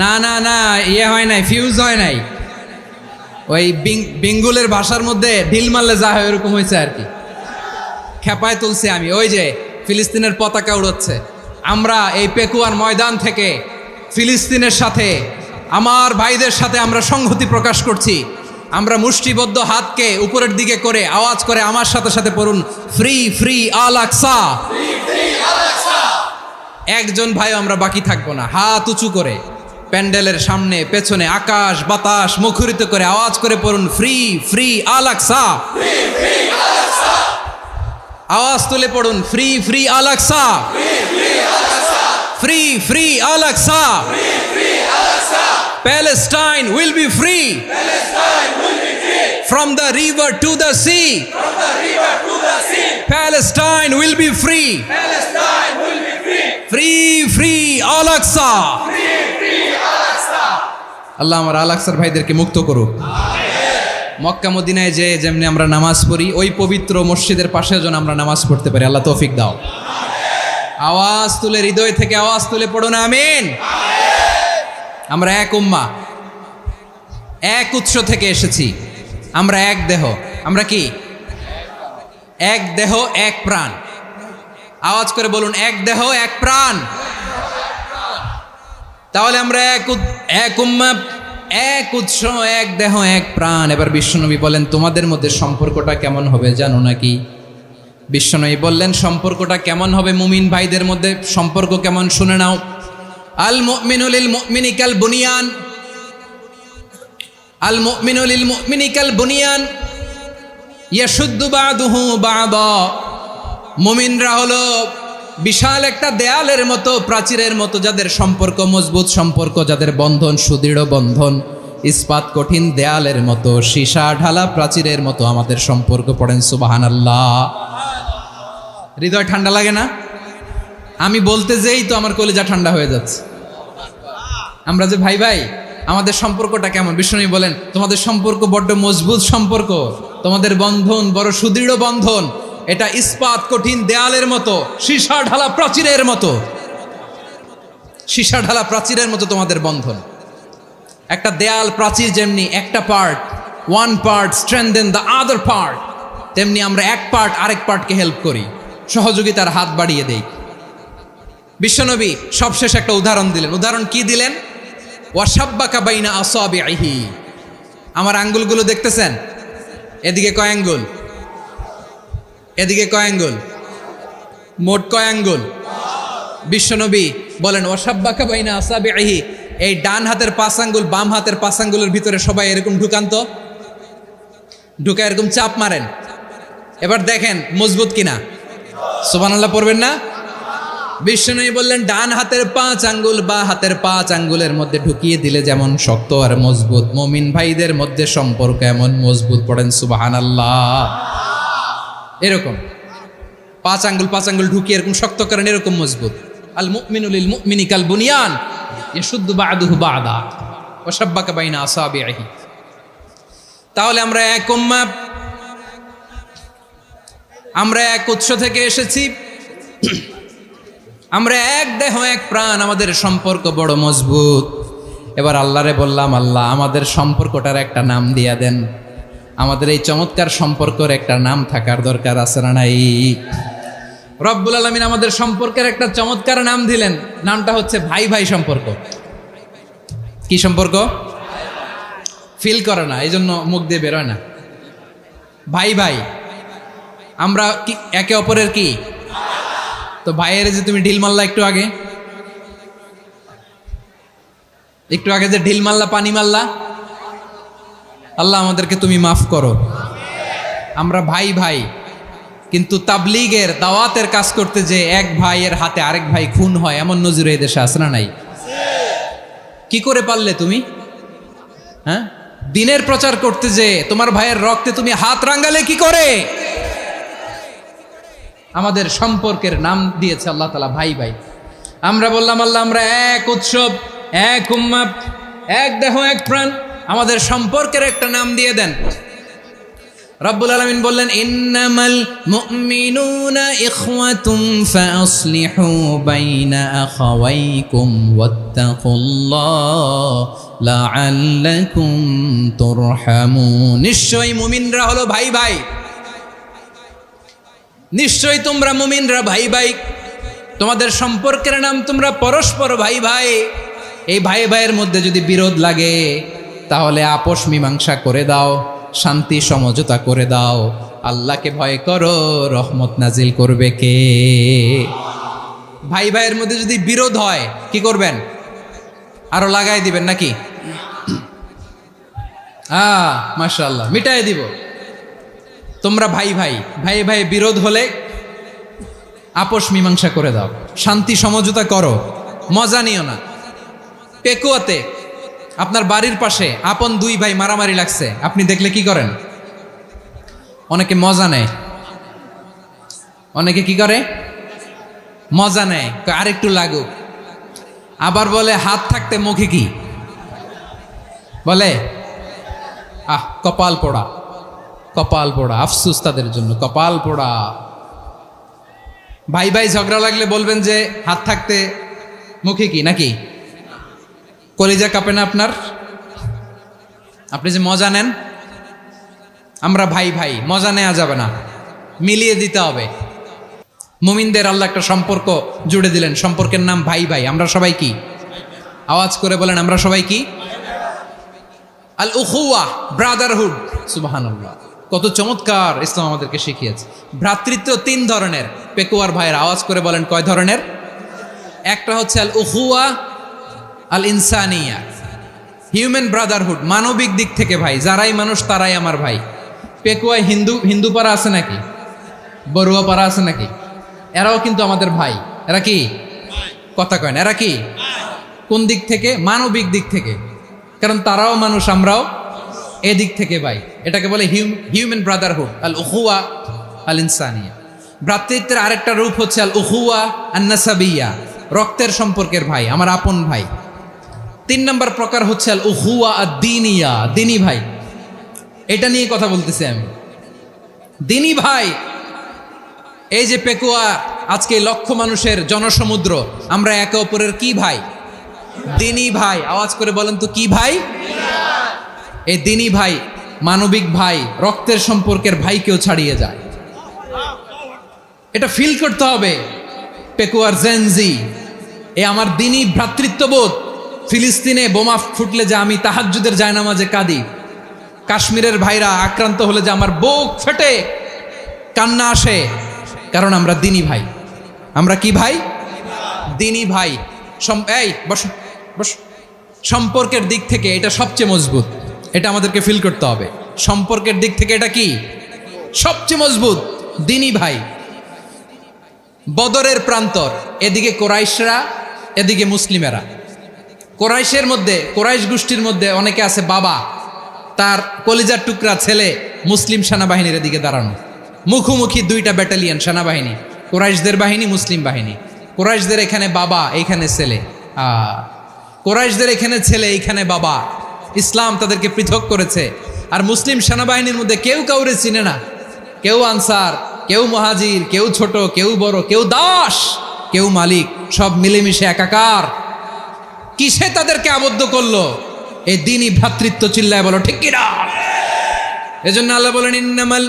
না না না, ইয়ে হয় নাই, ফিউজ হয় নাই। ওই বেঙ্গুলের ভাষার মধ্যে ঢিল মারলে যা হয় ওরকম হয়েছে আর কি। খেপায় তুলছে আমি। ওই যে ফিলিস্তিনের পতাকা উড়াচ্ছে, আমরা এই পেকুয়ার ময়দান থেকে ফিলিস্তিনের সাথে, আমার ভাইদের সাথে আমরা সংহতি প্রকাশ করছি। আমরা মুষ্টিবদ্ধ হাতকে উপরের দিকে করে আওয়াজ করে আমার সাথে সাথে পড়ুন, ফ্রি ফ্রি আল আকসা। একজন ভাই আমরা বাকি থাকবো না। হাত উঁচু করে প্যান্ডেলের সামনে পেছনে আকাশ বাতাস মুখরিত করে আওয়াজ করে পড়ুন, ফ্রি ফ্রি আল আকসা। আওয়াজ তুলে পড়ুন, free free Al Aqsa, free free Al Aqsa. Palestine will be free from the river to the sea. Palestine will be free. Free free Al Aqsa. আল্লাহ আমার আল আকসার ভাইদেরকে মুক্ত করুক। মক্কা মদিনায় যে যেমনি আমরা নামাজ পড়ি, ওই পবিত্র মসজিদের পাশে যেন আমরা নামাজ পড়তে পারি। আল্লাহ তৌফিক দাও। আওয়াজ তুলে, হৃদয় থেকে আওয়াজ তুলে পড়ুন আমিন। আমরা এক উম্মাহ, এক উৎস থেকে এসেছি, আমরা এক দেহ। আমরা কি? এক দেহ এক প্রাণ। আওয়াজ করে বলুন, এক দেহ এক প্রাণ। তাহলে আমরা এক উম্মাহ, এক উৎস, এক দেহ এক প্রাণ। এবার বিশ্বনবী বলেন, তোমাদের মধ্যে সম্পর্কটা কেমন হবে জানো নাকি? বিশ্বনবী বললেন, সম্পর্কটা কেমন হবে মুমিন ভাইদের মধ্যে? সম্পর্ক কেমন শুনে নাও। আল মুমিনু লিল মুমিনি কাল বুনিয়ান, আল মুমিনু লিল মুমিনি কাল বুনিয়ান ইয়াশুদ্দু বাদুহু বাদা। মুমিনরা হলো বিশাল একটা দেয়ালের মতো, প্রাচীরের মতো, যাদের সম্পর্ক মজবুত সম্পর্ক, যাদের বন্ধন সুদৃঢ় বন্ধন, ইস্পাত কঠিন দেয়ালের মতো, সীসা ঢালা প্রাচীরের মতো আমাদের সম্পর্ক। পড়েন সুবহানাল্লাহ। হৃদয় ঠান্ডা লাগে না? আমি বলতে যেই তো আমার কলিজা ঠান্ডা হয়ে যাচ্ছে। আমরা যে ভাই ভাই, আমাদের সম্পর্কটা কেমন? বিষ্ণু বলেন, তোমাদের সম্পর্ক বড্ড মজবুত সম্পর্ক, তোমাদের বন্ধন বড় সুদৃঢ় বন্ধন, এটা ইস্পাত কঠিন দেয়ালের মতো, সীসা ঢালা প্রাচীরের মতো, সীসা ঢালা প্রাচীরের মতো তোমাদের বন্ধন। একটা দেয়াল প্রাচীর যেমনি একটা part, one part strengthen the other part, তেমনি আমরা এক পার্ট আরেক পার্টকে হেল্প করি, সহযোগিতার হাত বাড়িয়ে দেই। বিশ্বনবী সবশেষ একটা উদাহরণ দিলেন। উদাহরণ কি দিলেন? ওয়াসাব্বাকা বাইনা আসাবিহি। আমার আঙ্গুলগুলো দেখতেছেন? এদিকে কয় আঙ্গুল, এদিকে কয় আঙ্গুল, মোট কয় আঙ্গুল? বিশ্বনবী বলেন, ওয়াসাব্বাকা বাইনা আসাবিহি। এই ডান হাতের 5 আঙ্গুল বাম হাতের 5 আঙ্গুলের ভিতরে সবাই এরকম ঢুকান্ত, ঢুকা এরকম চাপ মারেন। এবার দেখেন মজবুত কিনা। সুবহানাল্লাহ পড়বেন না? বিশ্বনবী বললেন, ডান হাতের 5 আঙ্গুল বা হাতের 5 আঙ্গুলের মধ্যে ঢুকিয়ে দিলে যেমন শক্ত আর মজবুত, মুমিন ভাইদের মধ্যে সম্পর্ক এমন মজবুত। পড়েন সুবহানাল্লাহ। এরকম 5 আঙ্গুল ঢুকিয়ে এরকম শক্ত করেন, এরকম মজবুত। আল মুমিনু লিল মুমিনি কাল বুনিয়ান ইয়াশুদ্দু বাদুহু বাদা ওয়া শাব্বাকা বাইনা আসাবিহি। তাহলে আমরা এক উম্মাহ, আমরা এক উৎস থেকে এসেছি, আমরা এক দেহ এক প্রাণ, আমাদের সম্পর্ক বড় মজবুত। এবার আল্লাহরে বললাম, আল্লাহ আমাদের সম্পর্কটার একটা নাম দিয়া দেন। আমাদের এই চমৎকার সম্পর্কের একটা নাম থাকার দরকার আছে না নাই? রব্বুল আলামিন আমাদের সম্পর্কের একটা চমৎকার নাম দিলেন, নামটা হচ্ছে ভাই ভাই সম্পর্ক। কি সম্পর্ক? ফিল করে না, এই জন্য মুখ দিয়ে বেরোয় না। ভাই ভাই, আমরা কি একে অপরের কি? তো ভাইয়ের যে তুমি ঢিল মারলা একটু আগে যে ঢিল মারলা, পানি মারলা, আল্লাহ আমাদেরকে তুমি মাফ করো। আমরা ভাই ভাই, কিন্তু তাবলীগের দাওয়াতের কাজ করতে যে এক ভাইয়ের হাতে আরেক ভাই খুন হয়, এমন নজির এই দেশে আছে না নাই? কি করে পারলে তুমি? হ্যাঁ, দিনের প্রচার করতে যে তোমার ভাইয়ের রক্তে তুমি হাত রাঙ্গালে কি করে? আমাদের সম্পর্কের নাম দিয়েছে আল্লাহ তাআলা ভাই ভাই। আমরা বললাম, আল্লাহ আমরা এক উৎসব, এক উম্মাহ, এক দেহ এক প্রাণ, আমাদের সম্পর্কের একটা নাম দিয়ে দেন। রব্বুল আলামিন বললেন, ইন্নামাল মুমিনুনা ইখওয়াতুম ফাসলিহু বাইনা আখাওয়াইকুম ওয়াত্তাকুল্লাহ লাআল্লাকুম তুরহামুন। নিশ্চয়ই মুমিনরা হলো ভাই ভাই, নিশ্চয়ই তোমরা মুমিনরা ভাই ভাই, তোমাদের সম্পর্কের নাম তোমরা পরস্পর ভাই ভাই। এই ভাই ভাইয়ের মধ্যে যদি বিরোধ লাগে তাহলে আপোষ মীমাংসা করে দাও, শান্তি সমঝোতা করে দাও। আল্লাহকে ভয় করো, রহমত নাজিল করবে কে? ভাই ভাইয়ের মধ্যে যদি বিরোধ হয় কি করবেন? আরো লাগাই দিবেন নাকি? মাশাআল্লাহ, মিটাই দিব। তোমরা ভাই ভাই, ভাই ভাই বিরোধ হলে আপোষ মীমাংসা করে দাও, শান্তি সমঝোতা করো, মজা নিও না। পেকুয়াতে আপনার বাড়ির পাশে আপন দুই ভাই মারামারি লাগছে, আপনি দেখলে কি করেন? অনেকে মজা নেয়, অনেকে কি করে? মজা নেয়, আরেকটু লাগুক। আবার বলে হাত থাকতে মুখে কি বলে? কপাল পোড়া, কপাল পোড়া। আফসোস তাদের জন্য, কপাল পোড়া। ভাই ভাই ঝগড়া লাগলে বলবেন যে হাত থাকতে মুখে কি, নাকি? কলিজা কাঁপে না আপনার? আপনি যে মজা নেন। আমরা ভাই ভাই, মজা নেওয়া যাবে না, মিলিয়ে দিতে হবে। মুমিনদের আল্লাহ একটা সম্পর্ক জুড়ে দিলেন, সম্পর্কের নাম ভাই ভাই। আমরা সবাই কি? আওয়াজ করে বলেন, আমরা সবাই কি? আল উখুয়া, ব্রাদারহুড। সুবহানাল্লাহ, কত চমৎকার ইসলাম আমাদেরকে শিখিয়েছে। ভ্রাতৃত্ব তিন ধরনের। পেকুয়ার ভাইয়ের আওয়াজ করে বলেন, কয় ধরনের? একটা হচ্ছে আল উখুয়া আল ইনসানিয়া, হিউম্যান ব্রাদারহুড, মানবিক দিক থেকে ভাই, যারাই মানুষ তারাই আমার ভাই। পেকুয়ায় হিন্দু পাড়া আছে নাকি? বড়ুয়া পাড়া আছে নাকি? এরাও কিন্তু আমাদের ভাই। এরা কি? কথা কয় না, এরা কি? কোন দিক থেকে? মানবিক দিক থেকে, কারণ তারাও মানুষ, আমরাও এদিক থেকে ভাই। এটাকে বলে হিউম্যান ব্রাদারহুড, আল উখুয়া আল ইনসানিয়া। ভ্রাতৃত্বের আরেকটা রূপ হচ্ছে আল উখুয়া আন নাসাবিয়া, রক্তের সম্পর্কের ভাই, আমার আপন ভাই। 3 নম্বর প্রকার হচ্ছে আল উখুয়া আদ-দীনিয়া, দিনী ভাই। এটা নিয়ে কথা বলতেছি আমি, দিনী ভাই। এই যে পেকুয়া, আজকে লক্ষ মানুষের জনসমুদ্র, আমরা একে অপরের কি ভাই? দিনী ভাই। আওয়াজ করে বলেন তো, কি ভাই? এই দিনী ভাই, মানবিক ভাই, রক্তের সম্পর্কের ভাইকেও ছাড়িয়ে যায়। এটা ফিল করতে হবে। পেকুয়ার জেনজি, এ আমার দিনী ভ্রাতৃত্ববোধ। ফিলিস্তিনে বোমা ফুটলে যে আমি তাহাজ্জুদের জায়নামাজে কাঁদি, কাশ্মীরের ভাইরা আক্রান্ত হলে যে আমার বুক ফেটে কান্না আসে, কারণ আমরা দিনী ভাই। আমরা কি ভাই? দিনী ভাই। এই বস বস। সম্পর্কের দিক থেকে এটা সবচেয়ে মজবুত, এটা আমাদেরকে ফিল করতে হবে। সম্পর্কের দিক থেকে এটা কি? সবচেয়ে মজবুত, দিনী ভাই। বদরের প্রান্তর, এদিকে কোরাইশরা, এদিকে মুসলিমেরা। কোরাইশের মধ্যে, কোরাইশ গোষ্ঠীর মধ্যে অনেকে আছে বাবা, তার কলিজার টুকরা ছেলে মুসলিম সেনাবাহিনীর এদিকে দাঁড়ানো, মুখোমুখি দুইটা ব্যাটালিয়ন সেনাবাহিনী, কোরাইশদের বাহিনী, মুসলিম বাহিনী। কোরাইশদের এখানে বাবা, এইখানে ছেলে। কোরাইশদের এখানে ছেলে, এইখানে বাবা। ইসলাম তাদেরকে পৃথক করেছে। আর মুসলিম সেনাবাহিনীর মধ্যে কেউ কাউরে চিনে না, কেউ আনসার, কেউ মুহাজির, কেউ ছোট, কেউ বড়, কেউ দাস, কেউ মালিক, সব মিলেমিশে একাকার। কিসে তাদেরকে আবদ্ধ করলো? এই দ্বীনি ভ্রাতৃত্ব। চিল্লায় বলো ঠিক কিনা? এজন্য আল্লাহ বলেন, ইন্নামাল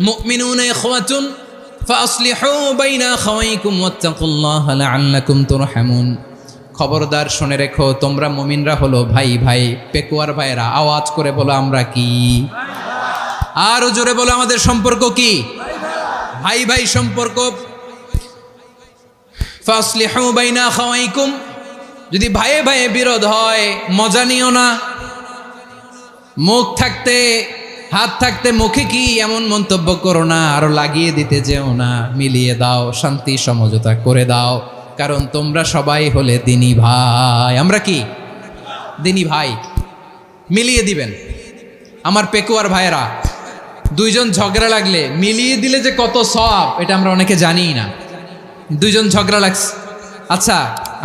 মুমিনুনা ইখওয়াতুন ফাসলিহু বাইনা আখাওয়াইকুম ওয়াত্তাকুল্লাহা লাআল্লাকুম তুরহামুন। খবরদার শুনে রেখো, তোমরা মুমিনরা হলো ভাই ভাই, পেকুয়ার ভাইরা। আওয়াজ করে বলো আমরা কি? আরো জোরে বলো আমাদের সম্পর্ক কি? ভাই ভাই সম্পর্ক। ফাসলিহু বাইনা আখাওয়াইকুম, যদি ভাইয়ে ভাইয়ে বিরোধ হয় মজা নিও না। মুখ থাকতে হাত থাকতে মুখে কি এমন মন্তব্য করো না, আরো লাগিয়ে দিতে যেও না। মিলিয়ে দাও, শান্তি সমঝোতা করে দাও, কারণ তোমরা সবাই হলে দ্বীনি ভাই। আমরা কি? দ্বীনি ভাই। মিলিয়ে দিবেন। আমার পেকুয়ার ভাইয়েরা, দুইজন ঝগড়া লাগলে মিলিয়ে দিলে যে কত সওয়াব, এটা আমরা অনেকে জানিই না। দুইজন ঝগড়া লাগছে, আচ্ছা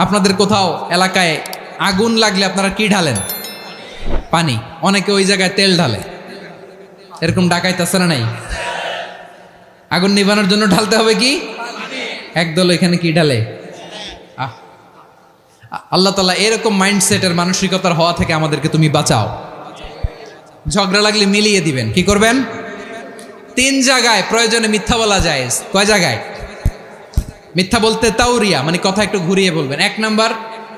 আপনাদের কোথাও এলাকায় আগুন লাগলে আপনারা কি ঢালেন? পানি। অনেকে ওই জায়গায় তেল ঢালে। এরকম ডাকাইতেছে না নাই? আগুন নিভানোর জন্য ঢালতে হবে কি? একদল এখানে কি ঢালে? আল্লাহ তাআলা এরকম মাইন্ডসেটের মানসিকতার হওয়া থেকে আমাদেরকে তুমি বাঁচাও। ঝগড়া লাগলে মিলিয়ে দিবেন। কি করবেন? 3 জায়গায় প্রয়োজনে মিথ্যা বলা যায়। কয় জায়গায় মিথ্যা বলতে? তাওরিয়া, মানে কথা একটু ঘুরিয়ে বলবেন। 1 নাম্বার,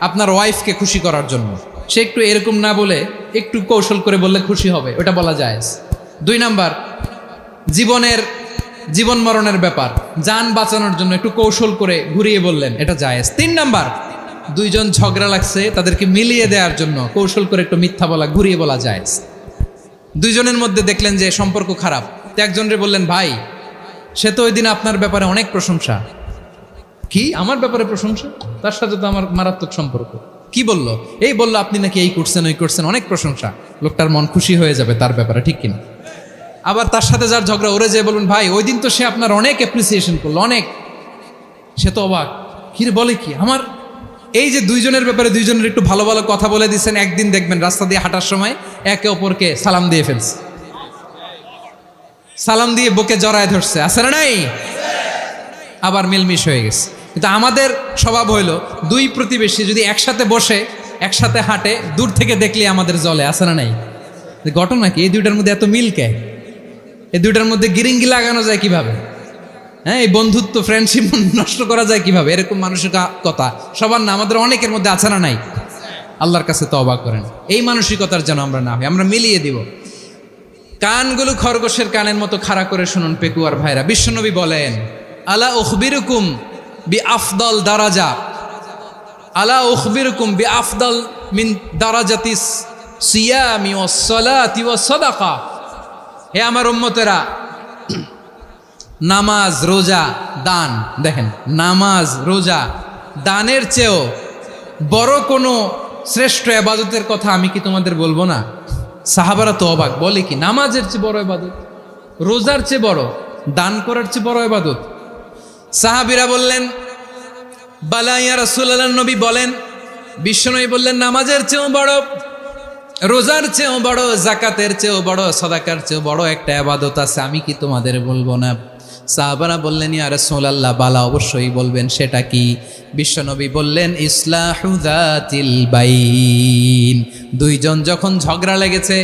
আপনার ওয়াইফকে খুশি করার জন্য। সে একটু এরকম না বলে একটু কৌশল করে বললে খুশি হবে, ওটা বলা যায়। 2 নাম্বার, জীবন মরণের ব্যাপার, জান বাঁচানোর জন্য একটু কৌশল করে ঘুরিয়ে বললেন, এটা জায়েজ। 3 নাম্বার, দুইজন ঝগড়া লাগছে তাদেরকে মিলিয়ে দেওয়ার জন্য কৌশল করে একটু মিথ্যা বলা, ঘুরিয়ে বলা জায়েজ। দুইজনের মধ্যে দেখলেন যে সম্পর্ক খারাপ, তো একজনরে বললেন, ভাই সে তো ওই দিন আপনার ব্যাপারে অনেক প্রশংসা। কি আমার ব্যাপারে প্রশংসা? তার সাথে তো আমার মারাত্মক সম্পর্ক। কি বলল? এই বলল আপনি নাকি এই করছেন ওই করছেন, অনেক প্রশংসা। লোকটার মন খুশি হয়ে যাবে তার ব্যাপারে, ঠিক কিনা? আবার তার সাথে যার ঝগড়া, ওরে যে বলবেন, ভাই ওই দিন তো সে আপনার অনেক অ্যাপ্রিসিয়েশন করলো, অনেক। সে তো অবাক, কি রে বলে কি? আমার এই যে দুইজনের ব্যাপারে দুইজনের একটু ভালো ভালো কথা বলে দিচ্ছেন, একদিন দেখবেন রাস্তা দিয়ে হাঁটার সময় একে অপরকে সালাম দিয়ে ফেলছে, সালাম দিয়ে বুকে জড়ায় ধরছে, আছে না নাই? আবার মিলমিশ হয়ে গেছে। কিন্তু আমাদের স্বভাব হইল, দুই প্রতিবেশী যদি একসাথে বসে একসাথে হাঁটে, দূর থেকে দেখলে আমাদের জলে, আছে না নাই? ঘটনা কি? এই দুইটার মধ্যে এত মিল কে? এই দুইটার মধ্যে গিরিঙ্গি লাগানো যায় কিভাবে? হ্যাঁ, এই বন্ধুত্ব ফ্রেন্ডশিপ নষ্ট করা যায় কিভাবে? এরকম মানসিকতা সবার না, আমাদের অনেকের মধ্যে আছে না নাই? আল্লাহর কাছে তওবা করেন, এই মানসিকতার যেন আমরা না হই। আমরা মিলিয়ে দিব। কানগুলো খরগোশের কানের মতো খাড়া করে শুনুন পেকুয়ার ভাইরা। বিশ্বনবী বলেন, আলা উখবিরুকুম বি আফদল দারাজা, আলা উখবিরুকুম বি আফদল মিন দারাজাতিস সিয়ামি ওয়াস সালাতি ওয়াস সাদাকা। হে আমার উম্মতেরা, নামাজ, রোজা, দান, দেখেন নামাজ, রোজা, দানের চেয়েও বড় কোনো শ্রেষ্ঠ ইবাদতের কথা আমি কি তোমাদের বলবো না? সাহাবারা তো অবাক, বলে কি নামাজের চেয়ে বড় ইবাদত, রোজার চেয়ে বড়, দান করার চেয়ে বড় ইবাদত? সাহাবীরা বললেন, বালা ইয়া রাসূলুল্লাহ। নবী বলেন, বিশ্বনবী বললেন, নামাজের চেয়েও বড়, রোজার চেয়েও বড়, জাকাতের চেয়েও বড়, সাদাকার চেয়েও বড় একটা ইবাদত আছে, আমি কি তোমাদের বলবো না? সাহাবারা বললেন, ইয়া রাসূলুল্লাহ, বালা অবশ্যই বলবেন, সেটা কি? বিশ্বনবী বললেন, ইসলাহু যাতিল বাইন। দুইজন যখন ঝগড়া লেগেছে,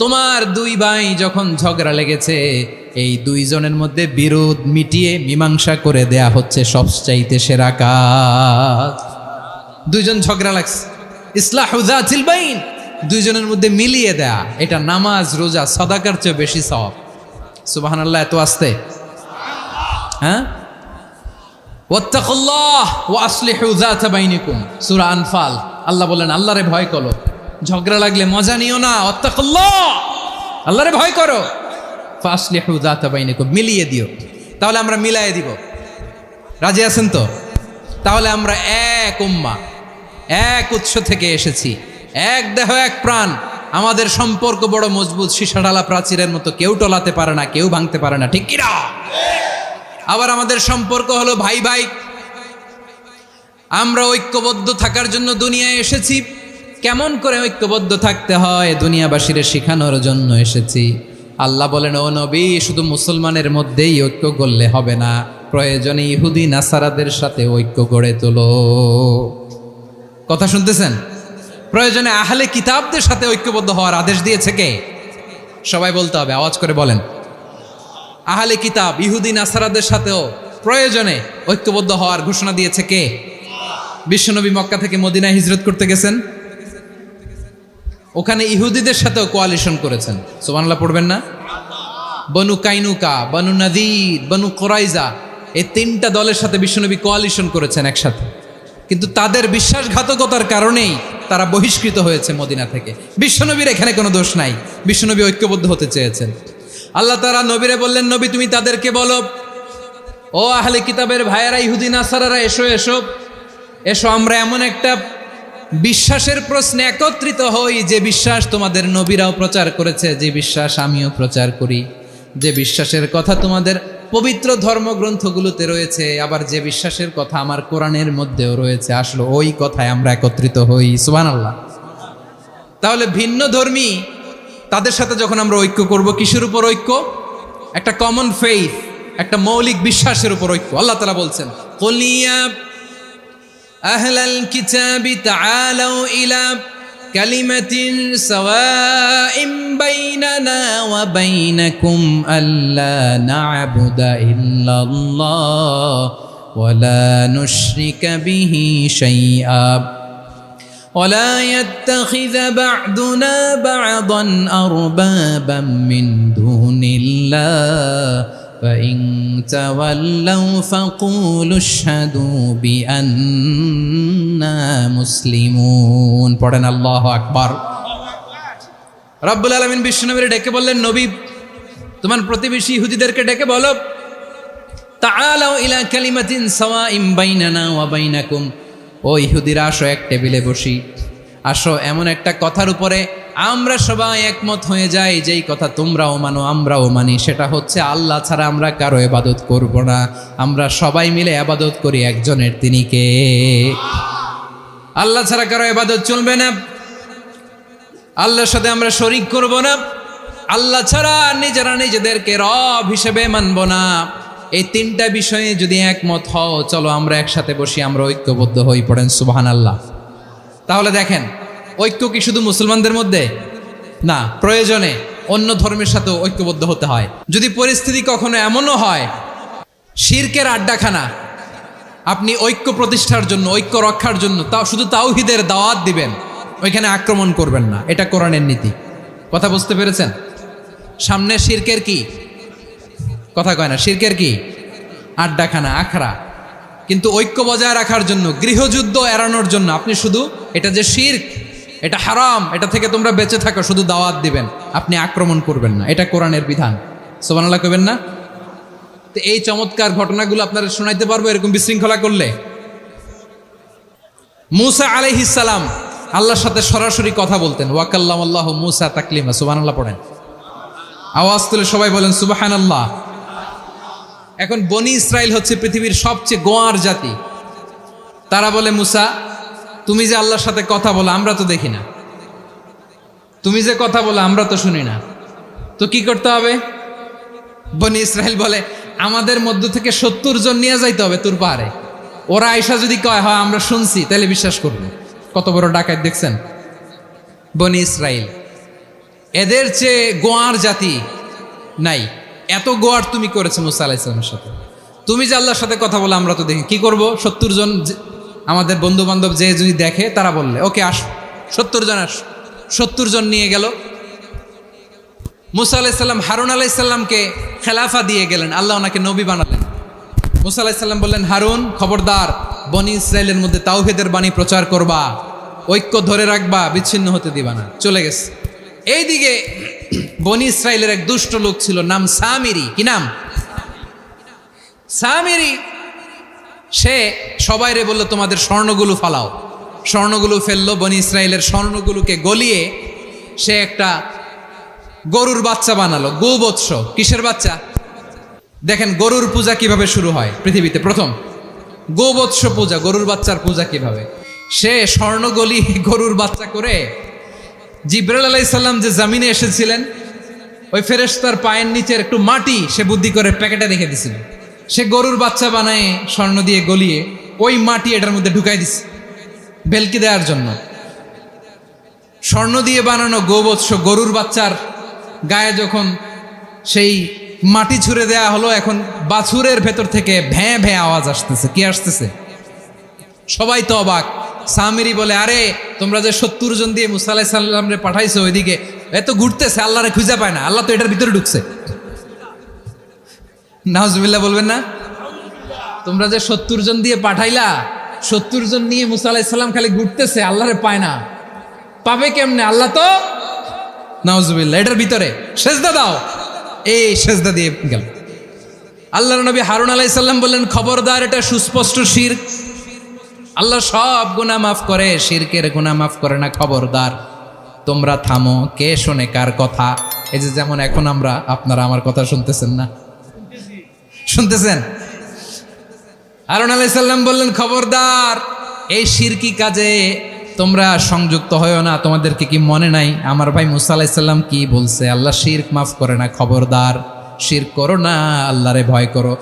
তোমার দুই ভাই যখন ঝগড়া লেগেছে, এই দুইজনের মধ্যে বিরোধ মিটিয়ে মীমাংসা করে দেয়া হচ্ছে সবচাইতে সেরা কাজ। দুইজন ঝগড়া লাগছে, ইসলাহু যাতিল বাইন, দুইজনের মধ্যে মিলিয়ে দেয়া, এটা নামাজ, রোজা, সাদাকার চেয়ে বেশি সওয়াব। সুবহানাল্লাহ, এত আস্তে? হ্যাঁ, ওয়াত্তাকুল্লাহ ওয়া আসলিহু যাতা বাইনিকুম, সূরা আনফাল। আল্লাহ বলেন, আল্লাহরে ভয় করো, ঝগড়া লাগলে মজা নিও না। ওয়াত্তাকুল্লাহ, আল্লাহরে ভয় করো। ফাসলিহু যাতা বাইনিকুম, মিলিয়ে দিও। তাহলে আমরা মিলায়ে দিব। রাজি আছেন তো? তাহলে আমরা এক উম্মাহ, এক উৎস থেকে এসেছি, এক দেহ এক প্রাণ। আমাদের সম্পর্ক বড় মজবুত, সীসাঢালা প্রাচীরের মতো, কেউ টলাতে পারে না, কেউ ভাঙতে পারে না, ঠিক কিনা? আবার আমাদের সম্পর্ক হলো ভাই ভাই। আমরা ঐক্যবদ্ধ থাকার জন্য দুনিয়ায় এসেছি। কেমন করে ঐক্যবদ্ধ থাকতে হয় দুনিয়াবাসীর শেখানোর জন্য এসেছি। আল্লাহ বলেন, ও নবী, শুধু মুসলমানের মধ্যেই ঐক্য করলে হবে না, প্রয়োজনে ইহুদি নাসারাদের সাথে ঐক্য গড়ে তোলো। কথা শুনতেছেন? প্রয়োজনে আহলে কিতাবদের সাথে ঐক্যবদ্ধ হওয়ার আদেশ দিয়েছে কে? সবাই বলতে হবে, আওয়াজ করে বলেন। আহলে কিতাব ইহুদি নাসারাদের সাথেও প্রয়োজনে ঐক্যবদ্ধ হওয়ার ঘোষণা দিয়েছে কে? বিশ্বনবী মক্কা থেকে মদিনায় হিজরত করতে গেছেন, ওখানে ইহুদিদের সাথেও কোয়ালিশন করেছেন। সুবহানাল্লাহ পড়বেন না? বনু কাইনুকা, বনু নাদির, বনু কোরাইজা, এই তিনটা দলের সাথে বিশ্বনবী কোয়ালিশন করেছেন একসাথে, কিন্তু তাদের বিশ্বাসঘাতকতার কারণেই তারা বহিষ্কৃত হয়েছে মদিনা থেকে। বিশ্বনবীর এখানে কোনো দোষ নাই, বিশ্বনবী ঐক্যবদ্ধ হতে চেয়েছেন। আল্লাহ তাআলা নবীরে বললেন, নবী তুমি তাদেরকে বলো, ও আহলে কিতাবের ভাইয়েরা, ইহুদি নাসারারা, এসো এসো এসো, আমরা এমন একটা বিশ্বাসের প্রশ্নে একত্রিত হই যে বিশ্বাস তোমাদের নবীরাও প্রচার করেছে, যে বিশ্বাস আমিও প্রচার করি, যে বিশ্বাসের কথা তোমাদের পবিত্র ধর্মগ্রন্থগুলোতে রয়েছে, আবার যে বিশ্বাসের কথা আমার কোরআনের মধ্যেও রয়েছে, আসলে ওই কথায় আমরা একত্রিত হই। সুবহানাল্লাহ। তাহলে ভিন্ন ধর্মী তাদের সাথে যখন আমরা ঐক্য করব, কিসের উপর ঐক্য? একটা কমন ফেইথ, একটা মৌলিক বিশ্বাসের উপর ঐক্য। আল্লাহ তাআলা বলছেন, কুল ইয়া আহলাল কিতাবি তাআলাউ ইলা কালিমাতিন সাওয়াইন বাইনানা ওয়া বাইনাকুম আল্লা না'বুদা ইল্লাল্লাহ ওয়া লা নুশরিকা বিহি শাইআ ওয়া লা ইয়াত্তাখিযা বা'দুনা বা'দান আরবাবাম মিন দুনিল্লাহ فإن تولوا فقولوا اشهدوا بأننا مسلمون। পড়েন আল্লাহু আকবার। রব্বুল আলামিন বিশ্বনবীর ডেকে বললেন, নবী তোমার প্রতিবেশী ইহুদিদেরকে ডেকে বলো, তাআলাউ ইলা কালিমাতিন সাওয়াইন বাইনানা ওয়া বাইনাকুম, ও ইহুদিরা আসো, এক টেবিলে বসি, আসো এমন একটা কথার উপরে আমরা সবাই একমত হয়ে যাই, যেই কথা তোমরাও মানো আমরাও মানি, সেটা হচ্ছে আল্লাহ ছাড়া আমরা কারো ইবাদত করব না, আমরা সবাই মিলে ইবাদত করি একজনের, তিনি কে? আল্লাহ ছাড়া কারো ইবাদত চলবে না, আল্লাহর সাথে আমরা শরীক করব না, আল্লাহ ছাড়া নিজেরা নিজেদেরকে রব হিসেবে মানব না। এই তিনটা বিষয়ে যদি একমত হও, চলো আমরা একসাথে বসি, আমরা ঐক্যবদ্ধ হই। পড়েন সুবহানাল্লাহ। তাহলে দেখেন, ঐক্য কি শুধু মুসলমানদের মধ্যে না, প্রয়োজনে অন্য ধর্মের সাথে ঐক্যবদ্ধ হতে হয়। যদি পরিস্থিতি কখনো এমনও হয় শিরকের আড্ডাখানা, আপনি ঐক্য প্রতিষ্ঠার জন্য, ঐক্য রক্ষার জন্য তাও শুধু তাওহীদের দাওয়াত দিবেন, ওইখানে আক্রমণ করবেন না, এটা কোরআনের নীতি। কথা বুঝতে পেরেছেন? সামনে শিরকের কি কথা কয় না, শিরকের কি আড্ডাখানা, আখড়া, কিন্তু ঐক্য বজায় রাখার জন্য, গৃহযুদ্ধ এড়ানোর জন্য আপনি শুধু এটা যে শিরক, এটা হারাম, এটা থেকে তোমরা বেঁচে থাকো, শুধু দাওয়াত দিবেন, আপনি আক্রমণ করবেন না, এটা কোরআনের বিধান। সুবহানাল্লাহ কইবেন না? তো এই চমৎকার ঘটনাগুলো আপনারা শোনাইতে পারবো এরকম বিশৃঙ্খলা করলে। মূসা আলাইহিস সালাম আল্লাহর সাথে সরাসরি কথা বলতেন, ওয়া কাল্লামাল্লাহু মূসা তাকলিমা। সুবহানাল্লাহ পড়েন, আওয়াজ তুলে সবাই বলেন সুবহানাল্লাহ। এখন বনি ইসরাইল হচ্ছে পৃথিবীর সবচেয়ে গোয়ার জাতি। তারা বলে, মূসা তুমি যে আল্লাহর সাথে কথা বলো আমরা তো দেখি না, তুমি যে কথা বলো আমরা তো শুনি না, তো কি করতে হবে? বনি ইসরাইল বলে, আমাদের মধ্য থেকে 70 জন নিয়ে যাইতে হবে তুর পাহাড়ে, ওরা আয়সা যদি কয় হয় আমরা শুনছি, তাহলে বিশ্বাস করবো। কত বড় ডাকাত দেখছেন বনি ইসরাইল। এদের চেয়ে গোয়ার জাতি নাই। এত গোয়ার তুমি করেছো মূসা আলাইহিস সালামের সাথে, তুমি যে আল্লাহর সাথে কথা বলে আমরা তো দেখি, কি করব? 70 জন আমাদের বন্ধু বান্ধব যে যদি দেখে, তারা বললে ওকে আস, 70 জন আস। 70 জন নিয়ে গেল। মূসা আলাইহিস সালাম হারুন আলাইহিস সালামকে খেলাফা দিয়ে গেলেন, আল্লাহ ওনাকে নবী বানালেন। মূসা আলাইহিস সালাম বললেন, হারুন খবরদার, বনি ইসরাইলের মধ্যে তাওহীদের বাণী প্রচার করবা, ঐক্য ধরে রাখবা, বিচ্ছিন্ন হতে দিবা না। চলে গেছে। এইদিকে বনি ইসরাইলের এক দুষ্ট লোক ছিল, নাম সামিরি। কি নাম? সামিরি। সে সবাইরে বলল, তোমাদের স্বর্ণগুলো ফালাও। স্বর্ণগুলো ফেললো, বনি ইসরাইলের স্বর্ণগুলোকে গলিয়ে সে একটা গরুর বাচ্চা বানালো, গোবৎস। কিসের বাচ্চা? দেখেন গরুর পূজা কিভাবে শুরু হয় পৃথিবীতে, প্রথম গোবৎস পূজা, গরুর বাচ্চার পূজা কিভাবে। সে স্বর্ণগলি গরুর বাচ্চা করে জিবরাইল আলাইহিস সালাম যে জমিনে এসেছিলেন, ওই ফেরেশতার পায়ের নিচের একটু মাটি সে বুদ্ধি করে প্যাকেটে রেখে দিছিল। সে গরুর বাচ্চা বানায় স্বর্ণ দিয়ে গলিয়ে ওই মাটি এটার মধ্যে ঢুকাই দিছে ভেলকি দেওয়ার জন্য। স্বর্ণ দিয়ে বানানো গোবৎস গরুর বাচ্চার গায়ে যখন সেই মাটি ছুঁড়ে দেয়া হলো, এখন বাছুরের ভেতর থেকে ভ্যাঁ ভ্যাঁ আওয়াজ আসতেছে। কি আসতেছে? সবাই তো অবাক। সামিরি বলে, আরে তোমরা যে 70 জন দিয়ে মুসা আলাইহিস সালাম রে পাঠাইছো ওইদিকে, এত ঘুরতেছে, আল্লাহরে খুঁজে পায় না, আল্লাহ তো এটার ভিতরে ঢুকছে। নাউজুবিল্লাহ বলবেন না? তোমরা যে 70 জন দিয়ে পাঠাইলা, 70 জন নিয়ে মুসা আলাইহিস সালাম খালি ঘুরতেছে, আল্লাহরে পায় না। পাবে কেমনে? আল্লাহ তো, নাউজুবিল্লাহ, এটার ভিতরে সেজদা দাও। এই সেজদা দিয়ে গেল। আল্লাহর নবী হারুন আলাইহিস সালাম বললেন, খবরদার, এটা সুস্পষ্ট শিরক। আল্লাহ সব গুনাহ মাফ করে, শিরকের গুনাহ মাফ করে না, খবরদার তোমরা থামো। কে শোনে কার কথা? এই যে যেমন এখন আপনারা আমার কথা শুনতেছেন না? শুনতেছেন? হারুন আলাইহিস সালাম বললেন, খবরদার, এই শিরকি কাজে তোমরা সংযুক্ত হয়ো না। তোমাদেরকে কি মনে নাই আমার ভাই মুসা আলাইহিস সালাম কি বলছে? আল্লাহ শিরক মাফ করে না, খবরদার শিরক করো না, আল্লাহরে ভয় করো।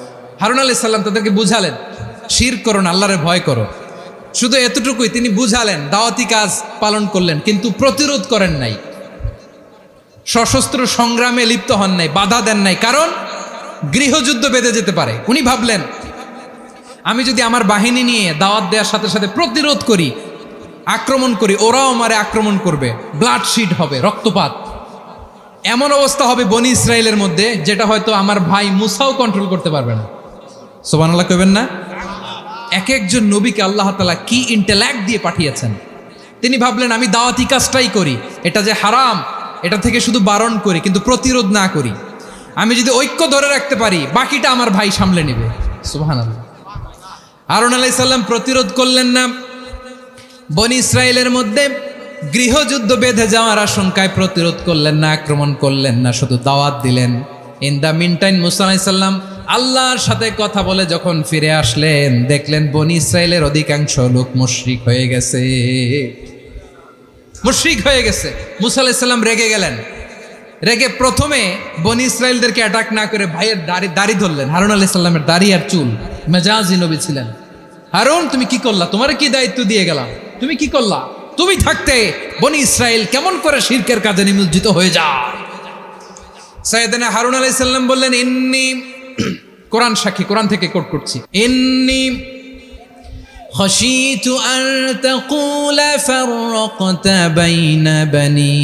হারুন আলাইহিস সালাম তাদেরকে বুঝালেন, শিরক করো না, আল্লাহরে ভয় করো। শুধু এতটুকুই তিনি বুঝালেন, দাওয়াতি কাজ পালন করলেন, কিন্তু প্রতিরোধ করেন নাই, সশস্ত্র সংগ্রামে লিপ্ত হন নাই, বাধা দেন নাই, কারণ গৃহযুদ্ধ বেঁধে যেতে পারে। উনি ভাবলেন, আমি যদি আমার বাহিনী নিয়ে দাওয়াত দেওয়ার সাথে সাথে প্রতিরোধ করি, আক্রমণ করি, ওরাও আমারে আক্রমণ করবে, ব্লাডশিট হবে, রক্তপাত, এমন অবস্থা হবে বনি ইসরায়েলের মধ্যে যেটা হয়তো আমার ভাই মুসাও কন্ট্রোল করতে পারবে না। সুবহানাল্লাহ কইবেন না? এক একজন নবীকে আল্লাহ তাআলা কি ইন্টেলেক্ট দিয়ে পাঠিয়েছেন। তিনি ভাবলেন, আমি দাওয়াতি কাজটাই করি, এটা যে হারাম এটা থেকে শুধু বারণ করি, কিন্তু প্রতিরোধ না করি। আমি যদি ঐক্য ধরে রাখতে পারি, বাকিটা আমার ভাই সামলে নেবে। সুবহানাল্লাহ। হারুন আলাইহিস সালাম প্রতিরোধ করলেন না, বনি ইসরায়েলের মধ্যে গৃহযুদ্ধ বেঁধে যাওয়ার আশঙ্কায় প্রতিরোধ করলেন না, আক্রমণ করলেন না, শুধু দাওয়াত দিলেন। ইন দ্য মিন টাইম মুসা আলাইহিস সালাম আল্লাহর সাথে কথা বলে যখন ফিরে আসলেন, দেখলেন বনি ইসরায়েলের অধিকাংশ লোক মুশরিক হয়ে গেছে, মুশরিক হয়ে গেছে। মুসা আলাইহিস সালাম রেগে গেলেন। রেগে প্রথমে বনি ইসরায়েলদেরকে অ্যাটাক না করে ভাইয়ের দাড়ি ধরলেন। হারুন আলাইহিস সালামের দাড়ি আর চুল, মেজাজি নবী ছিলেন। হারুন, তুমি কি করলা? তোমার কি দায়িত্ব দিয়ে গেলাম, তুমি কি করলা? তুমি থাকতে বনি ইসরায়েল কেমন করে শিরকের কাজে নিমজ্জিত হয়ে যায়? সাইয়েদনা হারুন আলাইহিস সালাম বললেন, ইন্নী, কোরআন সাক্ষী, কোরআন থেকে কোট করছি, ইন্নী خشيت أن تقول فرقت بين بني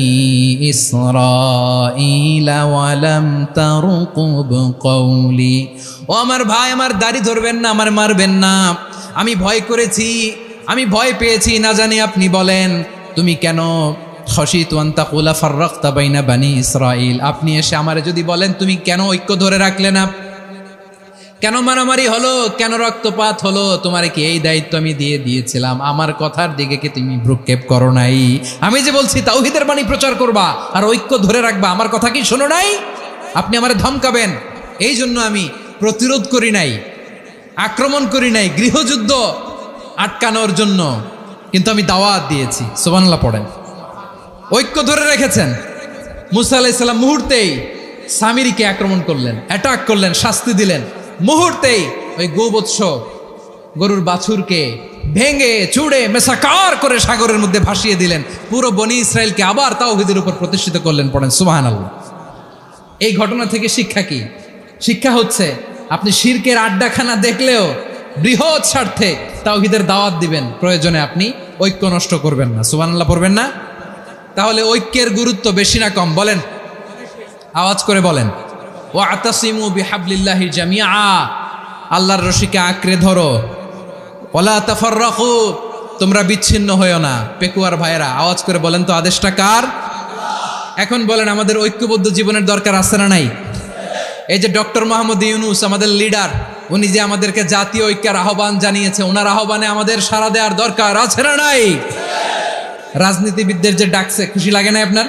إسرائيل ولم ترقب قولي। ও আমার ভাই, আমার দাড়ি ধরবেন না, আমার মারবেন না। আমি ভয় করেছি, আমি ভয় পেয়েছি, না জানি আপনি বলেন তুমি কেন খশিতু আন তাকুলা ফাররাকতা বাইনা বানি ইসরাইল। আপনি এসে আমারে যদি বলেন তুমি কেন ঐক্য ধরে রাখলে না, কেন মারামারি হলো, কেন রক্তপাত হলো, তোমারে কি এই দায়িত্ব আমি দিয়ে দিয়েছিলাম? আমার কথার দিকে কি তুমি ভ্রুক্ষেপ করো নাই? আমি যে বলছি তাওহীদের বাণী প্রচার করবা আর ঐক্য ধরে রাখবা, আমার কথা কি শোনো নাই? আপনি আমারে ধমকাবেন, এই জন্য আমি প্রতিরোধ করি নাই, আক্রমণ করি নাই, গৃহযুদ্ধ আটকানোর জন্য, কিন্তু আমি দাওয়াত দিয়েছি। সুবহানাল্লাহ পড়েন। ঐক্য ধরে রেখেছেন। মুসা আলাইহিস সালাম মুহূর্তেই সামিরিকে আক্রমণ করলেন, অ্যাটাক করলেন, শাস্তি দিলেন। মুহূর্তেই ওই গোবৎস গরুর বাছুরকে ভেঙে চুড়ে মেসাকার করে সাগরের মধ্যে ভাসিয়ে দিলেন। পুরো বনি ইসরায়েলকে আবার তাওহীদের উপর প্রতিষ্ঠিত করলেন। পড়েন সুবহানাল্লাহ। এই ঘটনা থেকে শিক্ষা কি? শিক্ষা হচ্ছে, আপনি শিরকের আড্ডাখানা দেখলেও বৃহৎ স্বার্থে তাওহীদের দাওয়াত দিবেন, প্রয়োজনে আপনি ঐক্য নষ্ট করবেন না। সুবহানাল্লাহ পড়বেন না? তাহলে ঐক্যের গুরুত্ব বেশি না কম? বলেন, আওয়াজ করে বলেন। ওয়াতাসিমু বিহাবলিল্লাহি জামিআ, আল্লাহর রশিকে আঁকড়ে ধরো। ওয়ালা তাফাররাকু, তোমরা বিচ্ছিন্ন হয়ো না। পেকুয়ার ভাইয়েরা আওয়াজ করে বলেন তো, আদেশটা কার? এখন বলেন, আমাদের ঐক্যবদ্ধ জীবনের দরকার আছে না নাই? এই যে ডক্টর মোহাম্মদ ইউনূস আমাদের লিডার, উনি যে আমাদেরকে জাতীয় ঐক্যের আহ্বান জানিয়েছে, ওনার আহ্বানে আমাদের সাড়া দেওয়ার দরকার আছে না নাই? রাজনীতিবিদদের যে ডাকছে, খুশি লাগে নাই আপনার?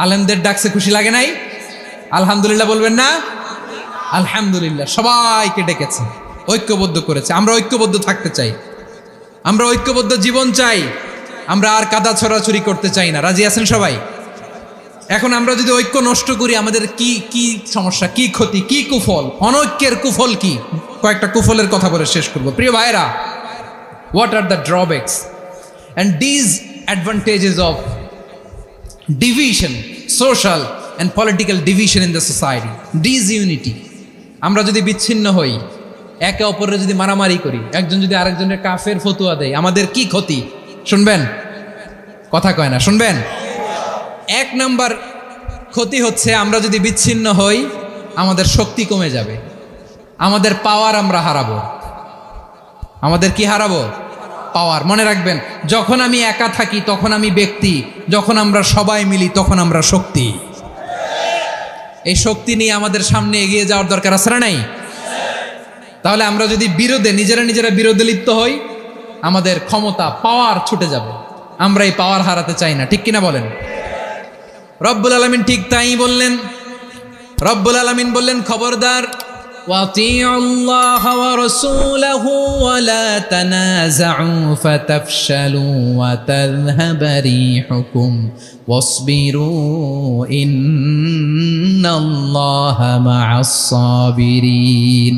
আলেমদের ডাকছে, খুশি লাগে নাই? আলহামদুলিল্লাহ বলবেন না? আলহামদুলিল্লাহ, সবাইকে ডেকেছে, ঐক্যবদ্ধ করেছে। আমরা ঐক্যবদ্ধ থাকতে চাই, আমরা ঐক্যবদ্ধ জীবন চাই, আমরা আর কাদা ছড়াছড়ি করতে চাই না। রাজি আছেন সবাই? এখন আমরা যদি ঐক্য নষ্ট করি আমাদের কি কি সমস্যা, কি ক্ষতি, কি কুফল, অনৈক্যের কুফল কি? কয়েকটা কুফলের কথা বলে শেষ করব। প্রিয় ভাইরা, what are the drawbacks and disadvantages of division, social and political division in the society, disunity. আমরা যদি বিচ্ছিন্ন হই, একে অপরের যদি মারামারি করি, একজন যদি আরেকজনের কাফের ফতুয়া দেয়, আমাদের কি ক্ষতি? শুনবেন? কথা কয় না, শুনবেন? এক নাম্বার ক্ষতি হচ্ছে আমরা যদি বিচ্ছিন্ন হই আমাদের শক্তি কমে যাবে, আমাদের পাওয়ার আমরা হারাবো। আমাদের কি হারাবো? পাওয়ার। মনে রাখবেন, যখন আমি একা থাকি তখন আমি ব্যক্তি, যখন আমরা সবাই মিলি তখন আমরা শক্তি। এই শক্তি নিয়ে আমাদের সামনে এগিয়ে যাওয়ার দরকার আছে না নাই? তাহলে আমরা যদি নিজেরা বিরোধে লিপ্ত হই আমাদের ক্ষমতা, পাওয়ার ছুটে যাবে। আমরা এই পাওয়ার হারাতে চাই না, ঠিক কিনা বলেন? রব্বুল আলামিন ঠিক তাই বললেন। রব্বুল আলামিন বললেন, খবরদার, ওয়াতিউল্লাহ ওয়া রাসূলাহু ওয়া লা তানাযাউ ফাতাফশালু ওয়া তাযহাবা রিহুকুম ওয়াসবিরু ইন্নাল্লাহা মা'আস সাবিরিন।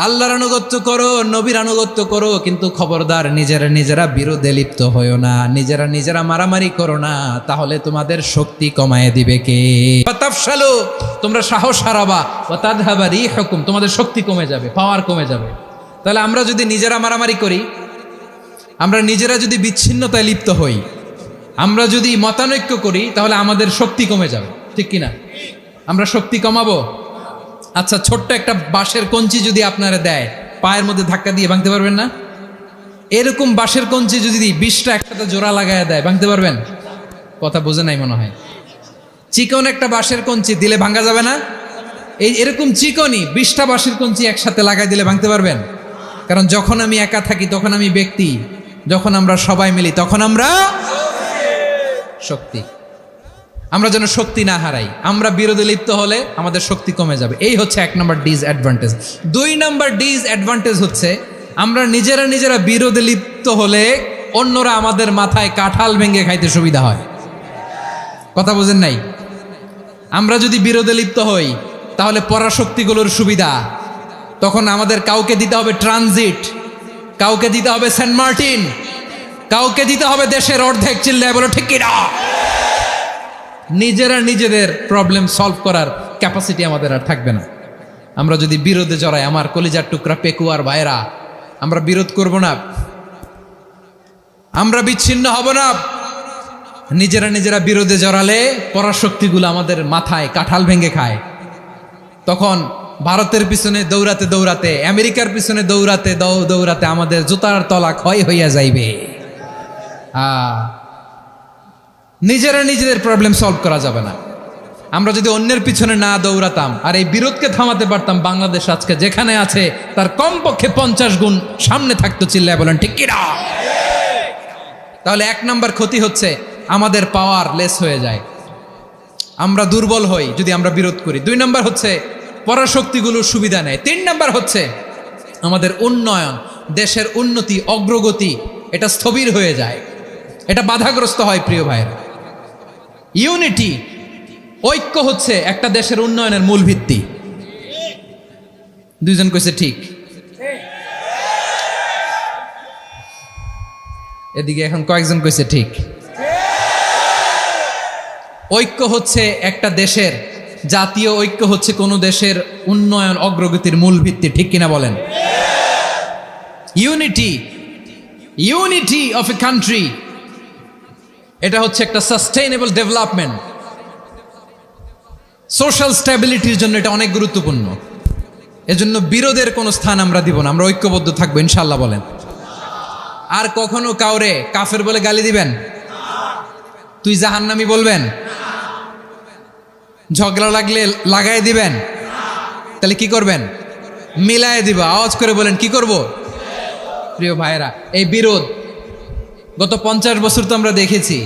আল্লাহর আনুগত্য করো, নবীর আনুগত্য করো, কিন্তু খবরদার নিজেরা বিরোধে লিপ্ত হয়ো না, নিজেরা মারামারি করো না, তাহলে তোমাদের শক্তি কমায় দিবে কে? ফাতাফশালু, তোমরা সাহস হারাবা, ওয়া তাযহাবা রিহুকুম, তোমাদের শক্তি কমে যাবে, পাওয়ার কমে যাবে। তাহলে আমরা যদি নিজেরা মারামারি করি, আমরা নিজেরা যদি বিচ্ছিন্নতায় লিপ্ত হই, আমরা যদি মতানৈক্য করি, তাহলে আমাদের শক্তি কমে যাবে, ঠিক কিনা? আমরা শক্তি কমাবো। আচ্ছা, ছোট্ট একটা বাঁশের কঞ্চি যদি আপনারা দেয়, পায়ের মধ্যে ধাক্কা দিয়ে ভাঙতে পারবেন না? এরকম বাঁশের কঞ্চি যদি 20টা একসাথে জোড়া লাগায় দেয়, ভাঙতে পারবেন? কথা বোঝে নাই মনে হয়। চিকন একটা বাঁশের কঞ্চি দিলে ভাঙা যাবে না? এরকম চিকনই 20টা বাঁশের কঞ্চি একসাথে লাগাই দিলে ভাঙতে পারবেন? কারণ যখন আমি একা থাকি তখন আমি ব্যক্তি, যখন আমরা সবাই মিলি তখন আমরা শক্তি। আমরা যেন শক্তি না হারাই। আমরা বিরোধে লিপ্ত হলে আমাদের শক্তি কমে যাবে। এই হচ্ছে 1 নম্বর ডিসঅ্যাডভান্টেজ। 2 নম্বর ডিসঅ্যাডভান্টেজ হচ্ছে আমরা নিজেরা বিরোধে লিপ্ত হলে অন্যরা আমাদের মাথায় কাঁঠাল ভেঙে খাইতে সুবিধা হয়। কথা বোঝেন নাই? আমরা যদি বিরোধে লিপ্ত হই তাহলে পরাশক্তিগুলোর সুবিধা, তখন আমাদের কাউকে দিতে হবে ট্রানজিট, কাউকে দিতে হবে সেন্ট মার্টিন, কাউকে দিতে হবে দেশের অর্ধেক। চিল্লায় বলো ঠিক কিনা? নিজেদের প্রবলেম সলভ করার ক্যাপাসিটি আমাদের আর থাকবে না। আমরা যদি বিরোধে জড়াই, আমার কলিজার টুকরা পেকুয়ার ভাইরা, আমরা বিরোধ করব না, আমরা বিচ্ছিন্ন হব না। নিজেরা বিরোধে জড়ালে পরাশক্তিগুলো আমাদের মাথায় কাঁঠাল ভেঙে খায়। তখন ভারতের পিছনে দৌড়াতে, আমেরিকার পিছনে দৌড়াতে আমাদের জুতার তলা ক্ষয় হইয়া যাইবে। নিজেদের প্রবলেম সলভ করা যাবে না। আমরা যদি অন্যের পিছনে না দৌড়াতাম আর এই বিরোধকে থামাতে পারতাম, বাংলাদেশ আজকে যেখানে আছে তার কমপক্ষে 50 গুণ সামনে থাকতো। চিল্লায় বলেন ঠিক কিনা? তাহলে 1 নম্বর ক্ষতি হচ্ছে আমাদের পাওয়ার লেস হয়ে যায়, আমরা দুর্বল হই যদি আমরা বিরোধ করি। 2 নম্বর হচ্ছে পরাশক্তিগুলোর সুবিধা নেয়। 3 নম্বর হচ্ছে আমাদের উন্নয়ন, দেশের উন্নতি, অগ্রগতি, এটা স্থবির হয়ে যায়, এটা বাধাগ্রস্ত হয়। প্রিয় ভাইয়েরা, ইউনিটি, ঐক্য হচ্ছে একটা দেশের উন্নয়নের মূল ভিত্তি। 2 জন কইছে ঠিক। এদিকে এখন কয়েকজন কইছে ঠিক। ঐক্য হচ্ছে একটা দেশের, জাতীয় ঐক্য হচ্ছে কোনো দেশের উন্নয়ন, অগ্রগতির মূল ভিত্তি, ঠিক কিনা বলেন? ইউনিটি অফ এ কান্ট্রি, এটা হচ্ছে একটা সাস্টেইনেবল ডেভেলপমেন্ট, সোশ্যাল স্ট্যাবিলিটির জন্য এটা অনেক গুরুত্বপূর্ণ। এজন্য বিরোধের কোনো স্থান আমরা দিব না, আমরা ঐক্যবদ্ধ থাকবো ইনশাআল্লাহ বলেন। আর কখনো কাউরে কাফের বলে গালি দিবেন? তুই জাহান্নামী বলবেন? ঝগড়া লাগলে লাগাই দিবেন? তাহলে কি করবেন? মিলায় দিবা। আওয়াজ করে বলেন কি করব? প্রিয় ভাইরা, এই বিরোধ গত 50 বছর তো আমরা দেখেছি,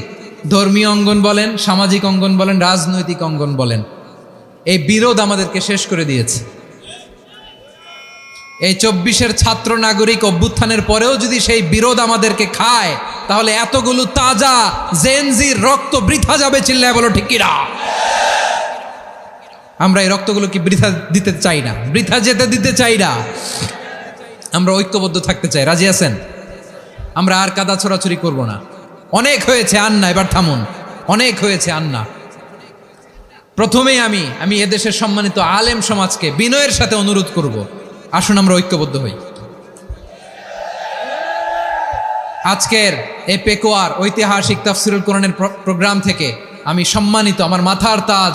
ধর্মীয় অঙ্গন বলেন, সামাজিক অঙ্গন বলেন, রাজনৈতিক অঙ্গন বলেন, এই বিরোধ আমাদেরকে শেষ করে দিয়েছে। এই 24-এর ছাত্র নাগরিক অভ্যুত্থানের পরেও যদি সেই বিরোধ আমাদেরকে খায়, তাহলে এতগুলো তাজা জেনজির রক্ত বৃথা যাবে। চিল্লায় বলো ঠিক কিনা? আমরা এই রক্তগুলো কি বৃথা দিতে চাই না, বৃথা যেতে দিতে চাই না। আমরা ঐক্যবদ্ধ থাকতে চাই। রাজি আছেন? আমরা আর কাদা ছোড়াছুরি করব না। অনেক হয়েছে আন্না, এবার থামুন। অনেক হয়েছে আন্না। প্রথমেই আমি এদেশের সম্মানিত আলেম সমাজকে বিনয়ের সাথে অনুরোধ করব, আসুন আমরা ঐক্যবদ্ধ হই। আজকের এই পেকুয়ার ঐতিহাসিক তাফসিরুল কোরআনের প্রোগ্রাম থেকে আমি সম্মানিত আমার মাথার তাজ